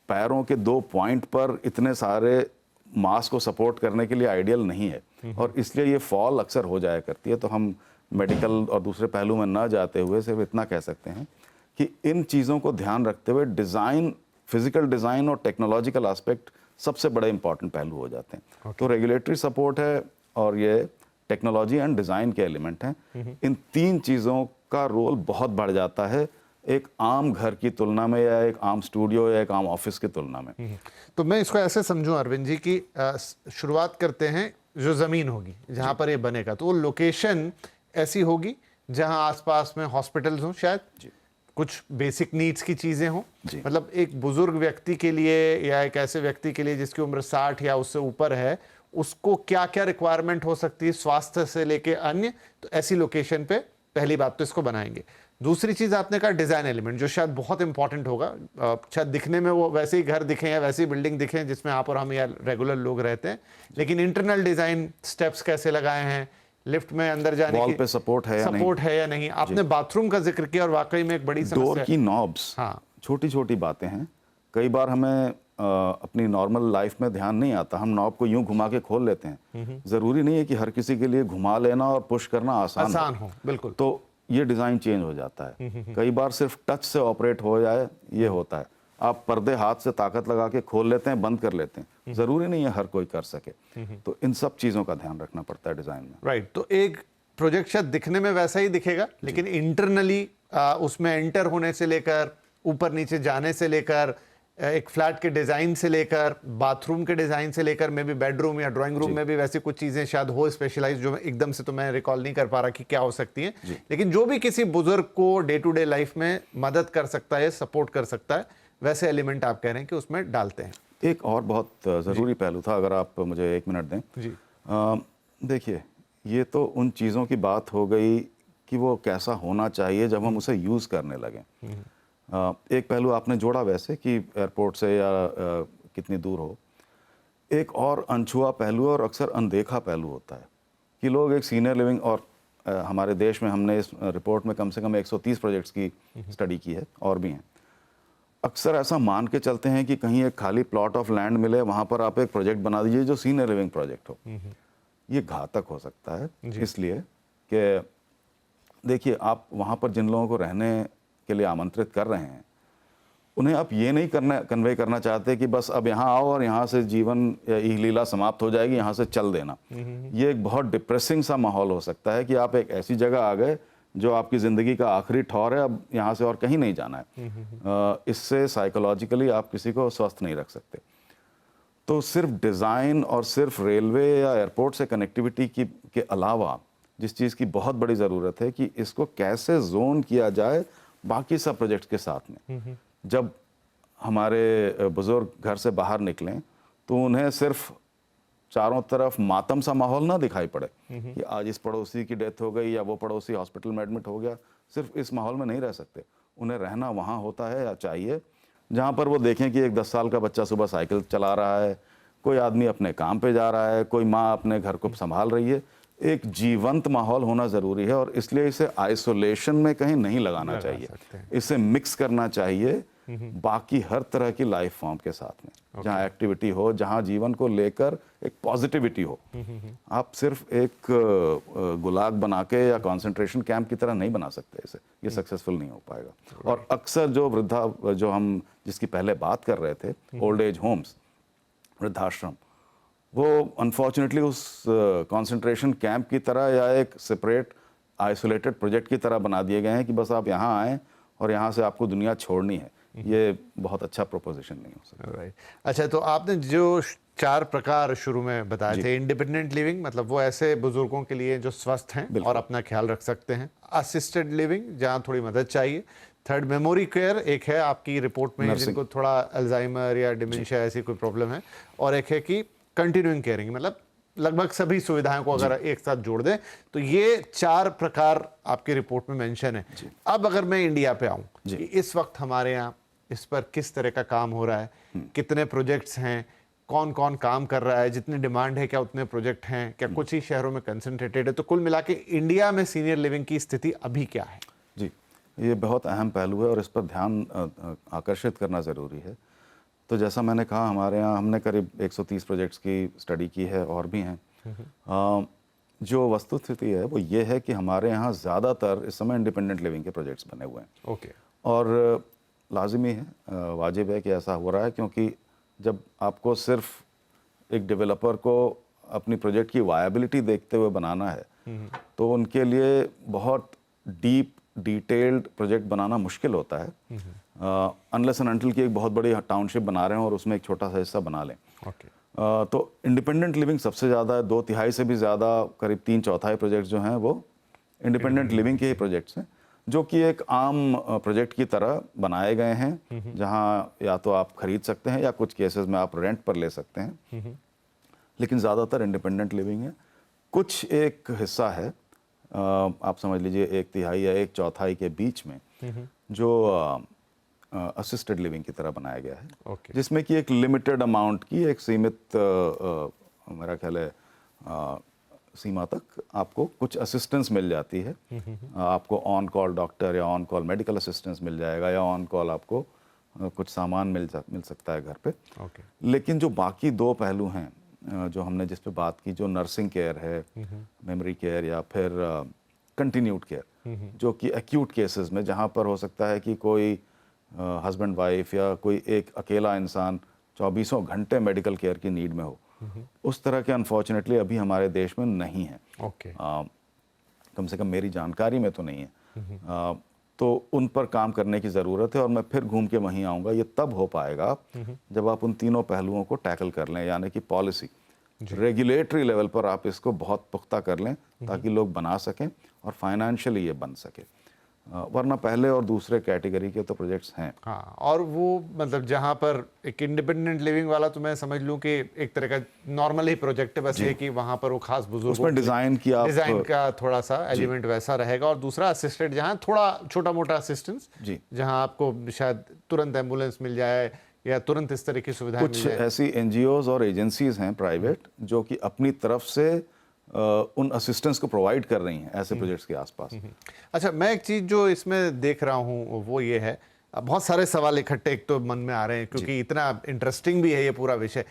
पैरों के 2 पॉइंट पर इतने सारे मास को सपोर्ट करने के लिए आइडियल नहीं है और इसलिए ये फॉल अक्सर हो जाया करती है। तो हम मेडिकल और दूसरे पहलू में ना जाते हुए सिर्फ इतना कह सकते हैं कि इन चीज़ों को ध्यान रखते हुए डिज़ाइन, फिजिकल डिज़ाइन और टेक्नोलॉजिकल एस्पेक्ट सबसे बड़े इंपॉर्टेंट पहलू हो जाते हैं। तो रेगुलेटरी सपोर्ट है और ये टेक्नोलॉजी एंड डिज़ाइन के एलिमेंट हैं। इन 3 चीज़ों का रोल बहुत बढ़ जाता है एक आम घर की तुलना में या एक आम स्टूडियो या एक आम ऑफिस की तुलना में।
तो मैं इसको ऐसे समझूं अरविंद जी की शुरुआत करते हैं, जो ज़मीन होगी जहां पर ये बनेगा तो वो लोकेशन ऐसी होगी जहां आसपास में हॉस्पिटल्स हों, शायद कुछ बेसिक नीड्स की चीज़ें हों, मतलब एक बुजुर्ग व्यक्ति के लिए या एक ऐसे व्यक्ति के लिए जिसकी उम्र 60 या उससे ऊपर है, उसको क्या क्या रिक्वायरमेंट हो सकती है स्वास्थ्य से लेके अन्य, तो ऐसी लोकेशन पे पहली बात तो इसको बनाएंगे। दूसरी चीज आपने कहा डिजाइन एलिमेंट, जो शायद बहुत इंपॉर्टेंट होगा। शायद दिखने में वो वैसे ही घर दिखे या वैसी बिल्डिंग दिखे जिसमें आप और हम या रेगुलर लोग रहते हैं, लेकिन इंटरनल डिजाइन स्टेप्स कैसे लगाए हैं, लिफ्ट में अंदर जाने
वॉल
की
पे सपोर्ट है
या नहीं। आपने बाथरूम का जिक्र किया और वाकई में एक बड़ी समस्या,
डोर की नॉब्स,
हाँ,
छोटी छोटी बातें हैं। कई बार हमें अपनी नॉर्मल लाइफ में ध्यान नहीं आता, हम नॉब को यूं घुमा के खोल लेते हैं। जरूरी नहीं है कि हर किसी के लिए घुमा लेना और पुश करना आसान
हो। बिल्कुल।
तो ये डिज़ाइन चेंज हो जाता है। कई बार सिर्फ टच से ऑपरेट हो जाए ये होता है। आप पर्दे हाथ से ताकत लगा के खोल लेते हैं, बंद कर लेते हैं, ज़रूरी नहीं है हर कोई कर सके। तो इन सब चीज़ों का ध्यान रखना पड़ता है डिज़ाइन में।
राइट। तो एक प्रोजेक्ट शायद दिखने में वैसा ही दिखेगा, लेकिन इंटरनली उसमें एंटर होने से लेकर ऊपर नीचे जाने से लेकर एक फ्लैट के डिजाइन से लेकर बाथरूम के डिजाइन से लेकर मे बी बेडरूम या ड्राइंग रूम में भी वैसी कुछ चीजें शायद हो स्पेशलाइज, जो एकदम से तो मैं रिकॉल नहीं कर पा रहा कि क्या हो सकती हैं, लेकिन जो भी किसी बुजुर्ग को डे टू डे लाइफ में मदद कर सकता है, सपोर्ट कर सकता है, वैसे एलिमेंट आप कह रहे हैं कि उसमें डालते हैं।
एक और बहुत ज़रूरी पहलू था, अगर आप मुझे 1 मिनट दें
जी।
देखिए, ये तो उन चीज़ों की बात हो गई कि वो कैसा होना चाहिए जब हम उसे यूज़ करने लगें। एक पहलू आपने जोड़ा वैसे कि एयरपोर्ट से या कितनी दूर हो। एक और अनछुआ पहलू और अक्सर अनदेखा पहलू होता है कि लोग एक सीनियर लिविंग, और हमारे देश में हमने इस रिपोर्ट में कम से कम 130 प्रोजेक्ट्स की स्टडी की है और भी हैं। अक्सर ऐसा मान के चलते हैं कि कहीं एक खाली प्लॉट ऑफ लैंड मिले, वहाँ पर आप एक प्रोजेक्ट बना दीजिए जो सीनियर लिविंग प्रोजेक्ट हो। ये घातक हो सकता है, इसलिए कि देखिए, आप वहाँ पर जिन लोगों को रहने के लिए आमंत्रित कर रहे हैं, उन्हें आप ये नहीं कन्वे करना चाहते कि बस अब यहाँ आओ और यहाँ से जीवन या लीला समाप्त हो जाएगी, यहाँ से चल देना। ये एक बहुत डिप्रेसिंग सा माहौल हो सकता है कि आप एक ऐसी जगह आ गए जो आपकी ज़िंदगी का आखिरी ठौर है, अब यहाँ से और कहीं नहीं जाना है। इससे साइकोलॉजिकली आप किसी को स्वस्थ नहीं रख सकते। तो सिर्फ डिज़ाइन और सिर्फ रेलवे या एयरपोर्ट से कनेक्टिविटी के अलावा जिस चीज़ की बहुत बड़ी ज़रूरत है कि इसको कैसे जोन किया जाए बाकी सब प्रोजेक्ट्स के साथ में। जब हमारे बुजुर्ग घर से बाहर निकलें तो उन्हें सिर्फ चारों तरफ मातम सा माहौल ना दिखाई पड़े कि आज इस पड़ोसी की डेथ हो गई या वो पड़ोसी हॉस्पिटल में एडमिट हो गया। सिर्फ इस माहौल में नहीं रह सकते, उन्हें रहना वहाँ होता है या चाहिए जहाँ पर वो देखें कि एक 10 साल का बच्चा सुबह साइकिल चला रहा है, कोई आदमी अपने काम पे जा रहा है, कोई माँ अपने घर को संभाल रही है। एक जीवंत माहौल होना ज़रूरी है और इसलिए इसे आइसोलेशन में कहीं नहीं लगाना चाहिए, इसे मिक्स करना चाहिए बाकी हर तरह की लाइफ फॉर्म के साथ में, जहाँ एक्टिविटी हो, जहाँ जीवन को लेकर एक पॉजिटिविटी हो। आप सिर्फ एक गुलाग बना के या कंसंट्रेशन कैंप की तरह नहीं बना सकते इसे, ये सक्सेसफुल नहीं हो पाएगा। और अक्सर जो हम जिसकी पहले बात कर रहे थे, ओल्ड एज होम्स, वृद्धाश्रम, वो अनफॉर्चुनेटली उस कंसंट्रेशन कैंप की तरह या एक सेपरेट आइसोलेटेड प्रोजेक्ट की तरह बना दिए गए हैं कि बस आप यहाँ आएँ और यहाँ से आपको दुनिया छोड़नी है। ये बहुत अच्छा प्रोपोजिशन नहीं हो सकता।
राइट। अच्छा, तो आपने जो 4 प्रकार शुरू में बताए थे, इंडिपेंडेंट लिविंग मतलब वो ऐसे बुजुर्गों के लिए जो स्वस्थ हैं और अपना ख्याल रख सकते हैं। असिस्टेड लिविंग जहाँ थोड़ी मदद चाहिए। थर्ड, मेमोरी केयर एक है आपकी रिपोर्ट में, जिनको थोड़ा अल्जाइमर या डिमेंशिया ऐसी कोई प्रॉब्लम है। और एक है कि कंटिन्यूइंग केयरिंग, मतलब लगभग सभी सुविधाओं को अगर एक साथ जोड़ दें तो ये 4 प्रकार आपकी रिपोर्ट में मेंशन है। अब अगर मैं इंडिया पे आऊं, इस वक्त हमारे यहाँ इस पर किस तरह का काम हो रहा है, कितने प्रोजेक्ट्स हैं, कौन कौन काम कर रहा है, जितनी डिमांड है क्या उतने प्रोजेक्ट हैं, क्या कुछ ही शहरों में कंसंट्रेटेड है, तो कुल मिला के इंडिया में सीनियर लिविंग की स्थिति अभी क्या है?
जी, ये बहुत अहम पहलू है और इस पर ध्यान आकर्षित करना ज़रूरी है। तो जैसा मैंने कहा, हमारे यहाँ हमने करीब 130 प्रोजेक्ट्स की स्टडी की है, और भी हैं। जो वस्तुस्थिति है वो ये है कि हमारे यहाँ ज़्यादातर इस समय इंडिपेंडेंट लिविंग के प्रोजेक्ट्स बने हुए हैं।
ओके।
और लाजिमी है, वाजिब है कि ऐसा हो रहा है, क्योंकि जब आपको सिर्फ एक डेवलपर को अपनी प्रोजेक्ट की वायबिलिटी देखते हुए बनाना है, तो उनके लिए बहुत डीप डिटेल्ड प्रोजेक्ट बनाना मुश्किल होता है, अनलेस एंड अनटिल कि एक बहुत बड़ी टाउनशिप बना रहे हैं और उसमें एक छोटा सा हिस्सा बना लें।
ओके।
तो इंडिपेंडेंट लिविंग सबसे ज़्यादा है, 2/3 से भी ज़्यादा, करीब 3/4 प्रोजेक्ट्स जो हैं वो इंडिपेंडेंट लिविंग के ही प्रोजेक्ट्स हैं, जो कि एक आम प्रोजेक्ट की तरह बनाए गए हैं, जहां या तो आप खरीद सकते हैं या कुछ केसेस में आप रेंट पर ले सकते हैं, लेकिन ज़्यादातर इंडिपेंडेंट लिविंग है। कुछ एक हिस्सा है, आप समझ लीजिए 1/3 या 1/4 के बीच में, जो असिस्टेड लिविंग की तरह बनाया गया है,
ओके।
जिसमें कि एक लिमिटेड अमाउंट की, एक सीमित मेरा ख्याल है सीमा तक आपको कुछ असिस्टेंस मिल जाती है। आपको ऑन कॉल डॉक्टर या ऑन कॉल मेडिकल असिस्टेंस मिल जाएगा, या ऑन कॉल आपको कुछ सामान मिल सकता है घर पे।
ओके।
लेकिन जो बाकी दो पहलू हैं, जो हमने जिस पे बात की, जो नर्सिंग केयर है, मेमोरी केयर, या फिर कंटिन्यूड केयर, जो कि एक्यूट केसेस में, जहाँ पर हो सकता है कि कोई हस्बैंड वाइफ या कोई एक अकेला इंसान 24 घंटे मेडिकल केयर की नीड में हो, उस तरह के अनफॉर्चुनेटली अभी हमारे देश में नहीं है।
ओके।
कम से कम मेरी जानकारी में तो नहीं है। तो उन पर काम करने की ज़रूरत है, और मैं फिर घूम के वहीं आऊँगा। ये तब हो पाएगा जब आप उन तीनों पहलुओं को टैकल कर लें, यानी कि पॉलिसी, रेगुलेटरी लेवल पर आप इसको बहुत पुख्ता कर लें, ताकि लोग बना सकें और फाइनेंशियली ये बन सके। वरना पहले और दूसरे कैटेगरी के तो प्रोजेक्ट्स हैं।
हाँ, और वो मतलब जहाँ पर एक इंडिपेंडेंट लिविंग वाला, तो मैं समझ लूँ कि एक तरह का नॉर्मल ही प्रोजेक्ट है, बस ये कि वहाँ पर वो खास बुजुर्ग,
उसमें डिज़ाइन का
थोड़ा सा एलिमेंट वैसा रहेगा। और दूसरा असिस्टेड, जहाँ थोड़ा छोटा मोटा असिस्टेंस, जहाँ आपको शायद तुरंत एम्बुलेंस मिल जाए या तुरंत इस तरह की सुविधा मिल
कुछ
जाए।
ऐसी एनजीओज और एजेंसीज हैं प्राइवेट, जो कि अपनी तरफ से उन असिस्टेंस को प्रोवाइड कर रही हैं ऐसे प्रोजेक्ट्स के आसपास।
अच्छा, मैं एक चीज़ जो इसमें देख रहा हूँ वो ये है, बहुत सारे सवाल इकट्ठे एक तो मन में आ रहे हैं, क्योंकि इतना इंटरेस्टिंग भी है ये पूरा विषय।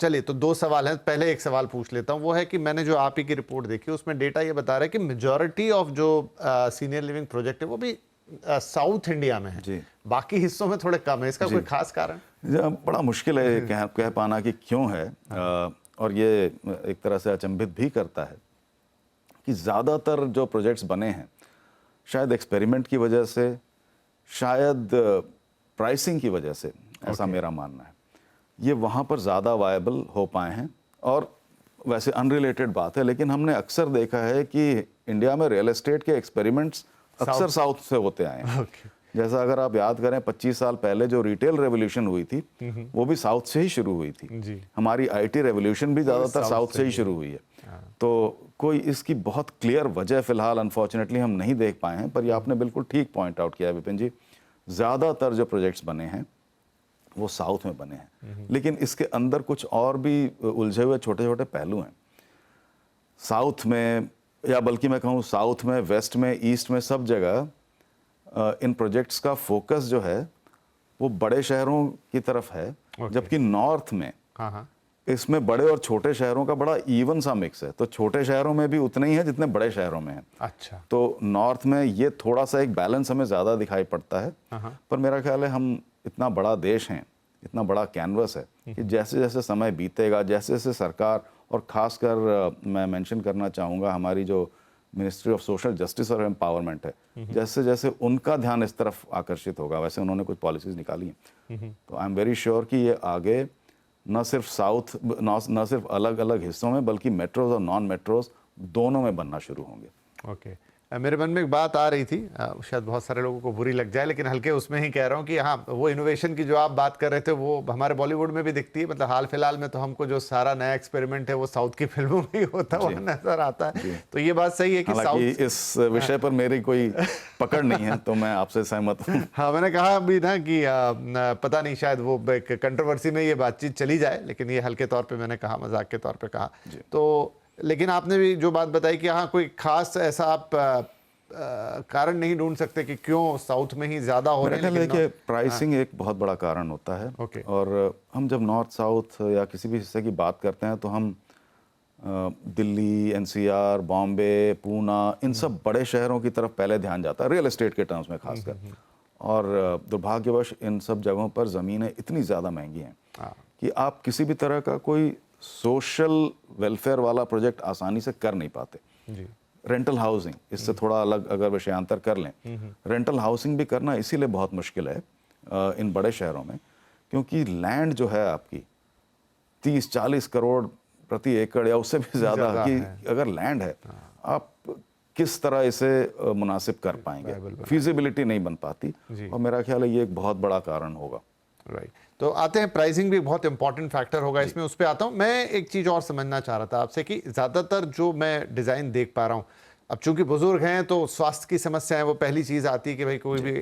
चलिए, तो 2 सवाल हैं। पहले एक सवाल पूछ लेता हूँ, वो है कि मैंने जो आप ही की रिपोर्ट देखी, उसमें डेटा ये बता रहा है कि मेजॉरिटी ऑफ जो सीनियर लिविंग प्रोजेक्ट है वो भी साउथ इंडिया में है, बाकी हिस्सों में थोड़े कम है। इसका कोई खास कारण?
बड़ा मुश्किल है कह पाना कि क्यों है, और ये एक तरह से अचंभित भी करता है कि ज़्यादातर जो प्रोजेक्ट्स बने हैं, शायद एक्सपेरिमेंट की वजह से, शायद प्राइसिंग की वजह से, ऐसा मेरा मानना है, ये वहाँ पर ज़्यादा वायबल हो पाए हैं। और वैसे अनरिलेटेड बात है, लेकिन हमने अक्सर देखा है कि इंडिया में रियल एस्टेट के एक्सपेरिमेंट्स अक्सर साउथ से होते आए हैं। जैसा अगर आप याद करें, 25 साल पहले जो रिटेल रेवोल्यूशन हुई थी, वो भी साउथ से ही शुरू हुई थी। हमारी आईटी रेवोल्यूशन भी ज़्यादातर साउथ से ही शुरू हुई है। तो कोई इसकी बहुत क्लियर वजह फिलहाल अनफॉर्चुनेटली हम नहीं देख पाए हैं। पर ये आपने बिल्कुल ठीक पॉइंट आउट किया है विपिन जी, ज़्यादातर जो प्रोजेक्ट्स बने हैं वो साउथ में बने हैं, लेकिन इसके अंदर कुछ और भी उलझे हुए छोटे छोटे पहलू हैं। साउथ में, या बल्कि मैं कहूँ साउथ में, वेस्ट में, ईस्ट में, सब जगह इन प्रोजेक्ट्स का फोकस जो है वो बड़े शहरों की तरफ है, जबकि नॉर्थ में इसमें बड़े और छोटे शहरों का बड़ा इवन सा मिक्स है। तो छोटे शहरों में भी उतने ही है जितने बड़े शहरों में है।
अच्छा।
तो नॉर्थ में ये थोड़ा सा एक बैलेंस हमें ज़्यादा दिखाई पड़ता है। पर मेरा ख्याल है हम इतना बड़ा देश हैं, इतना बड़ा कैनवस है, कि जैसे जैसे समय बीतेगा, जैसे जैसे सरकार, और ख़ासकर मैं मेंशन करना चाहूँगा हमारी जो मिनिस्ट्री ऑफ सोशल जस्टिस और एम्पावरमेंट है, जैसे जैसे उनका ध्यान इस तरफ आकर्षित होगा, वैसे उन्होंने कुछ पॉलिसीज़ निकाली हैं। तो आई एम वेरी श्योर कि ये आगे न सिर्फ साउथ, न सिर्फ अलग अलग हिस्सों में, बल्कि मेट्रोज और नॉन मेट्रोज दोनों में बनना शुरू होंगे।
ओके। मेरे मन में एक बात आ रही थी, शायद बहुत सारे लोगों को बुरी लग जाए, लेकिन हल्के उसमें ही कह रहा हूँ कि हाँ, वो इनोवेशन की जो आप बात कर रहे थे वो हमारे बॉलीवुड में भी दिखती है। मतलब हाल फिलहाल में तो हमको जो सारा नया एक्सपेरिमेंट है वो साउथ की फिल्मों में ही होता हुआ नजर आता है। तो ये बात सही है कि साउथ,
इस विषय पर मेरी कोई पकड़ नहीं है, तो मैं आपसे सहमत हूँ।
हाँ, मैंने कहा अभी ना कि पता नहीं, शायद वो कंट्रोवर्सी में ये बातचीत चली जाए, लेकिन ये हल्के तौर पर मैंने कहा, मजाक के तौर पर कहा। तो लेकिन आपने भी जो बात बताई कि हाँ, कोई खास ऐसा आप कारण नहीं ढूंढ सकते कि क्यों साउथ में ही ज़्यादा हो रहे हैं?
मेरा ख्याल है
लेकिन
कि प्राइसिंग एक बहुत बड़ा कारण होता है।
ओके।
और हम जब नॉर्थ साउथ या किसी भी हिस्से की बात करते हैं तो हम दिल्ली, एनसीआर, बॉम्बे, पूना, इन सब बड़े शहरों की तरफ पहले ध्यान जाता है, रियल एस्टेट के टर्म्स में खासकर। और दुर्भाग्यवश इन सब जगहों पर ज़मीनें इतनी ज़्यादा महंगी हैं कि आप किसी भी तरह का कोई सोशल वेलफेयर वाला प्रोजेक्ट आसानी से कर नहीं पाते।
जी।
रेंटल हाउसिंग, इससे थोड़ा अलग अगर विषयांतर कर लें, रेंटल हाउसिंग भी करना इसीलिए बहुत मुश्किल है इन बड़े शहरों में, क्योंकि लैंड जो है आपकी 30-40 करोड़ प्रति एकड़ या उससे भी ज़्यादा कि अगर लैंड है, आप किस तरह इसे मुनासिब कर पाएंगे, फीजिबिलिटी नहीं बन पाती। और मेरा ख्याल है ये एक बहुत बड़ा कारण होगा।
राइट। तो आते हैं, प्राइसिंग भी बहुत इंपॉर्टेंट फैक्टर होगा इसमें, उस पर आता हूँ। मैं एक चीज़ और समझना चाह रहा था आपसे कि ज़्यादातर जो मैं डिज़ाइन देख पा रहा हूँ, अब चूंकि बुजुर्ग हैं तो स्वास्थ्य की समस्या है, वो पहली चीज़ आती है कि भाई कोई भी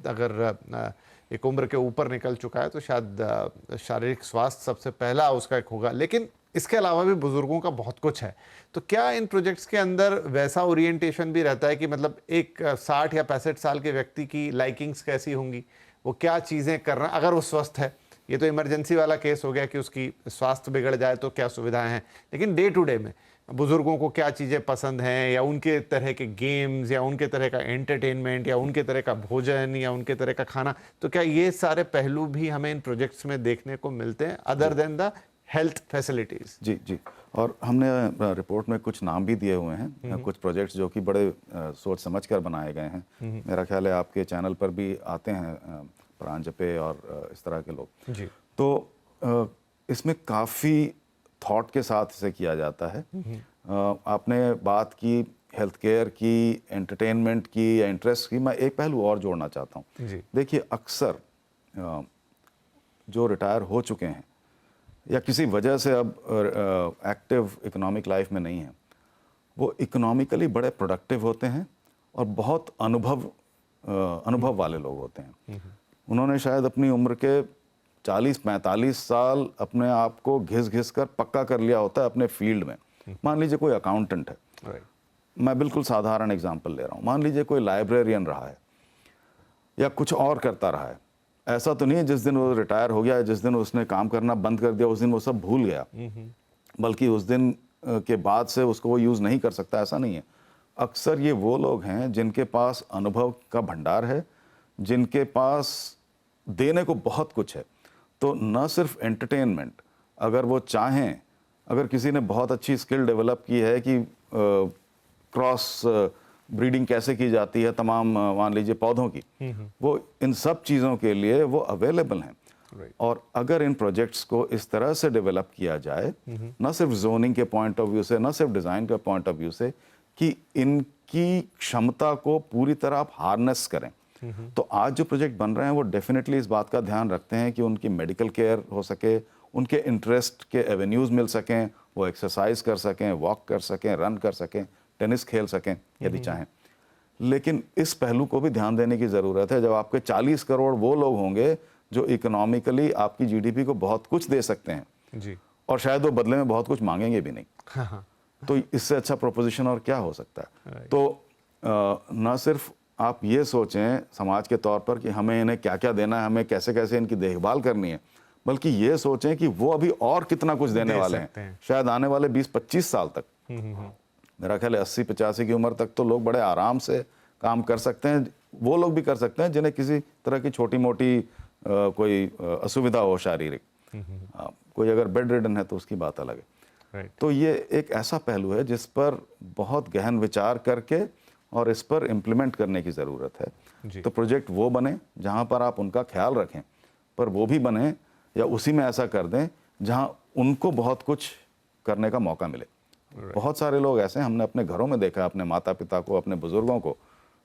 अगर एक उम्र के ऊपर निकल चुका है तो शायद शारीरिक स्वास्थ्य सबसे पहला उसका एक होगा। लेकिन इसके अलावा भी बुजुर्गों का बहुत कुछ है। तो क्या इन प्रोजेक्ट्स के अंदर वैसा ओरिएंटेशन भी रहता है कि मतलब एक 60 या 65 साल के व्यक्ति की लाइकिंग्स कैसी होंगी, वो क्या चीज़ें कर रहा, अगर वो स्वस्थ है? ये तो इमरजेंसी वाला केस हो गया कि उसकी स्वास्थ्य बिगड़ जाए तो क्या सुविधाएं हैं, लेकिन डे टू डे में बुजुर्गों को क्या चीज़ें पसंद हैं, या उनके तरह के गेम्स, या उनके तरह का एंटरटेनमेंट, या उनके तरह का भोजन, या उनके तरह का खाना, तो क्या ये सारे पहलू भी हमें इन प्रोजेक्ट्स में देखने को मिलते हैं other than the health facilities?
जी जी। और हमने रिपोर्ट में कुछ नाम भी दिए हुए हैं, कुछ प्रोजेक्ट्स जो कि बड़े सोच समझ कर बनाए गए हैं। मेरा ख्याल है आपके चैनल पर भी आते हैं प्रांजपे और इस तरह के लोग
जी।
तो इसमें काफ़ी थॉट के साथ इसे किया जाता है। आपने बात की हेल्थ केयर की, एंटरटेनमेंट की या इंटरेस्ट की, मैं एक पहलू और जोड़ना चाहता हूँ। देखिए, अक्सर जो रिटायर हो चुके हैं या किसी वजह से अब एक्टिव इकोनॉमिक लाइफ में नहीं है, वो इकोनॉमिकली बड़े प्रोडक्टिव होते हैं और बहुत अनुभव वाले लोग होते हैं। उन्होंने शायद अपनी उम्र के 40-45 साल अपने आप को घिस कर पक्का कर लिया होता है अपने फील्ड में। मान लीजिए कोई अकाउंटेंट है, मैं बिल्कुल साधारण एग्जांपल ले रहा हूँ, मान लीजिए कोई लाइब्रेरियन रहा है या कुछ और करता रहा है। ऐसा तो नहीं है जिस दिन वो रिटायर हो गया, जिस दिन उसने काम करना बंद कर दिया, उस दिन वो सब भूल गया, बल्कि उस दिन के बाद से उसको वो यूज़ नहीं कर सकता, ऐसा नहीं है। अक्सर ये वो लोग हैं जिनके पास अनुभव का भंडार है, जिनके पास देने को बहुत कुछ है। तो न सिर्फ एंटरटेनमेंट, अगर वो चाहें, अगर किसी ने बहुत अच्छी स्किल डेवलप की है कि क्रॉस ब्रीडिंग कैसे की जाती है तमाम मान लीजिए पौधों की, वो इन सब चीज़ों के लिए वो अवेलेबल हैं। और अगर इन प्रोजेक्ट्स को इस तरह से डेवलप किया जाए, न सिर्फ जोनिंग के पॉइंट ऑफ व्यू से, न सिर्फ डिज़ाइन के पॉइंट ऑफ व्यू से, कि इनकी क्षमता को पूरी तरह आप हार्नेस करें, तो आज जो प्रोजेक्ट बन रहे हैं वो डेफिनेटली इस बात का ध्यान रखते हैं कि उनकी मेडिकल केयर हो सके, उनके इंटरेस्ट के एवेन्यूज़ मिल सकें, वो एक्सरसाइज कर सकें, वॉक कर सकें, रन कर सकें, टेनिस खेल सकें यदि चाहें। लेकिन इस पहलू को भी ध्यान देने की ज़रूरत है। जब आपके 40 करोड़ वो लोग होंगे जो इकोनॉमिकली आपकी जीडीपी को बहुत कुछ दे सकते हैं
जी,
और शायद वो बदले में बहुत कुछ मांगेंगे भी नहीं, तो इससे अच्छा प्रोपोजिशन और क्या हो सकता है। तो न सिर्फ आप ये सोचें समाज के तौर पर कि हमें इन्हें क्या क्या देना है, हमें कैसे कैसे इनकी देखभाल करनी है, बल्कि ये सोचें कि वो अभी और कितना कुछ देने वाले हैं, शायद आने वाले 20-25 साल तक। मेरा ख्याल है 80-85 की उम्र तक तो लोग बड़े आराम से काम कर सकते हैं। वो लोग भी कर सकते हैं जिन्हें किसी तरह की छोटी मोटी कोई असुविधा हो शारीरिक, कोई अगर बेड रिडन है तो उसकी बात अलग है। तो ये एक ऐसा पहलू है जिस पर बहुत गहन विचार करके और इस पर इम्प्लीमेंट करने की ज़रूरत है। तो प्रोजेक्ट वो बने जहाँ पर आप उनका ख्याल रखें, पर वो भी बने या उसी में ऐसा कर दें जहाँ उनको बहुत कुछ करने का मौका मिले। बहुत सारे लोग ऐसे हैं, हमने अपने घरों में देखा है, अपने माता पिता को, अपने बुजुर्गों को,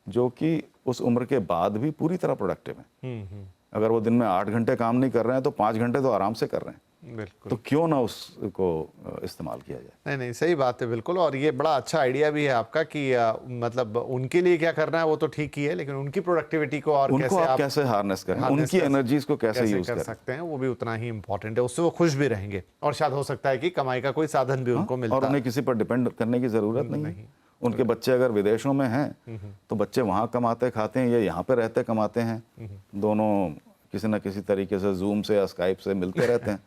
जो कि उस उम्र के बाद भी पूरी तरह प्रोडक्टिव हैं। अगर वो दिन में 8 घंटे काम नहीं कर रहे हैं तो 5 घंटे तो आराम से कर रहे हैं।
बिल्कुल।
तो क्यों ना उसको इस्तेमाल किया जाए।
नहीं नहीं, सही बात है बिल्कुल। और ये बड़ा अच्छा आइडिया भी है आपका कि मतलब उनके लिए क्या करना है वो तो ठीक ही है, लेकिन उनकी प्रोडक्टिविटी को और
उनको आप कैसे हार्नेस करें, उनकी एनर्जीज को कैसे यूज कर
सकते हैं, वो भी उतना ही इंपॉर्टेंट है। उससे वो खुश भी रहेंगे और शायद हो सकता है कि कमाई का कोई साधन भी उनको मिलता है
और उन्हें किसी पर डिपेंड करने की जरूरत नहीं है। उनके बच्चे अगर विदेशों में हैं तो बच्चे वहाँ कमाते खाते हैं, ये यहाँ पे रहते कमाते हैं, दोनों किसी न किसी तरीके से जूम से या स्काइप से मिलते रहते हैं,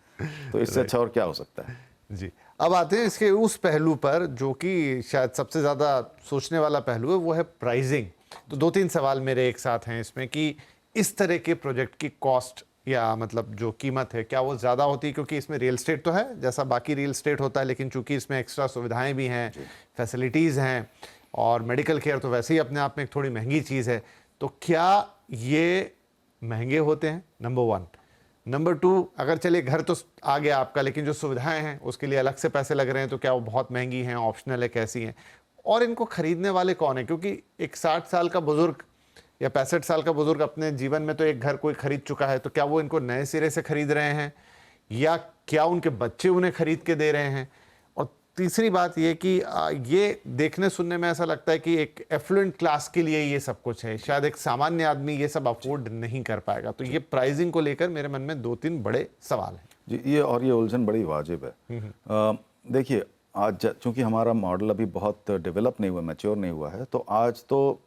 तो इससे अच्छा और क्या हो सकता है।
जी, अब आते हैं इसके उस पहलू पर जो कि शायद सबसे ज़्यादा सोचने वाला पहलू है, वो है प्राइसिंग। तो 2-3 सवाल मेरे एक साथ हैं इसमें कि इस तरह के प्रोजेक्ट की कॉस्ट या मतलब जो कीमत है, क्या वो ज़्यादा होती है? क्योंकि इसमें रियल एस्टेट तो है, जैसा बाकी रियल एस्टेट होता है, लेकिन चूंकि इसमें एक्स्ट्रा सुविधाएं भी हैं, फैसिलिटीज़ हैं, और मेडिकल केयर तो वैसे ही अपने आप में एक थोड़ी महंगी चीज़ है, तो क्या ये महंगे होते हैं? नंबर 1। नंबर 2, अगर चलिए घर तो आ गया आपका, लेकिन जो सुविधाएं हैं उसके लिए अलग से पैसे लग रहे हैं, तो क्या वो बहुत महंगी हैं, ऑप्शनल है, कैसी हैं? और इनको खरीदने वाले कौन है? क्योंकि एक 60 साल का बुजुर्ग या 65 साल का बुजुर्ग अपने जीवन में तो एक घर कोई खरीद चुका है, तो क्या वो इनको नए सिरे से खरीद रहे हैं, या क्या उनके बच्चे उन्हें खरीद के दे रहे हैं? और तीसरी बात ये कि ये देखने सुनने में ऐसा लगता है कि एक एफ्लुएंट क्लास के लिए ये सब कुछ है, शायद एक सामान्य आदमी ये सब अफोर्ड नहीं कर पाएगा। तो ये प्राइसिंग को लेकर मेरे मन में 2-3 बड़े सवाल हैं।
जी, ये उलझन बड़ी वाजिब है। देखिए, आज चूंकि हमारा मॉडल अभी बहुत डेवलप नहीं हुआ, मैच्योर नहीं हुआ है, तो आज तो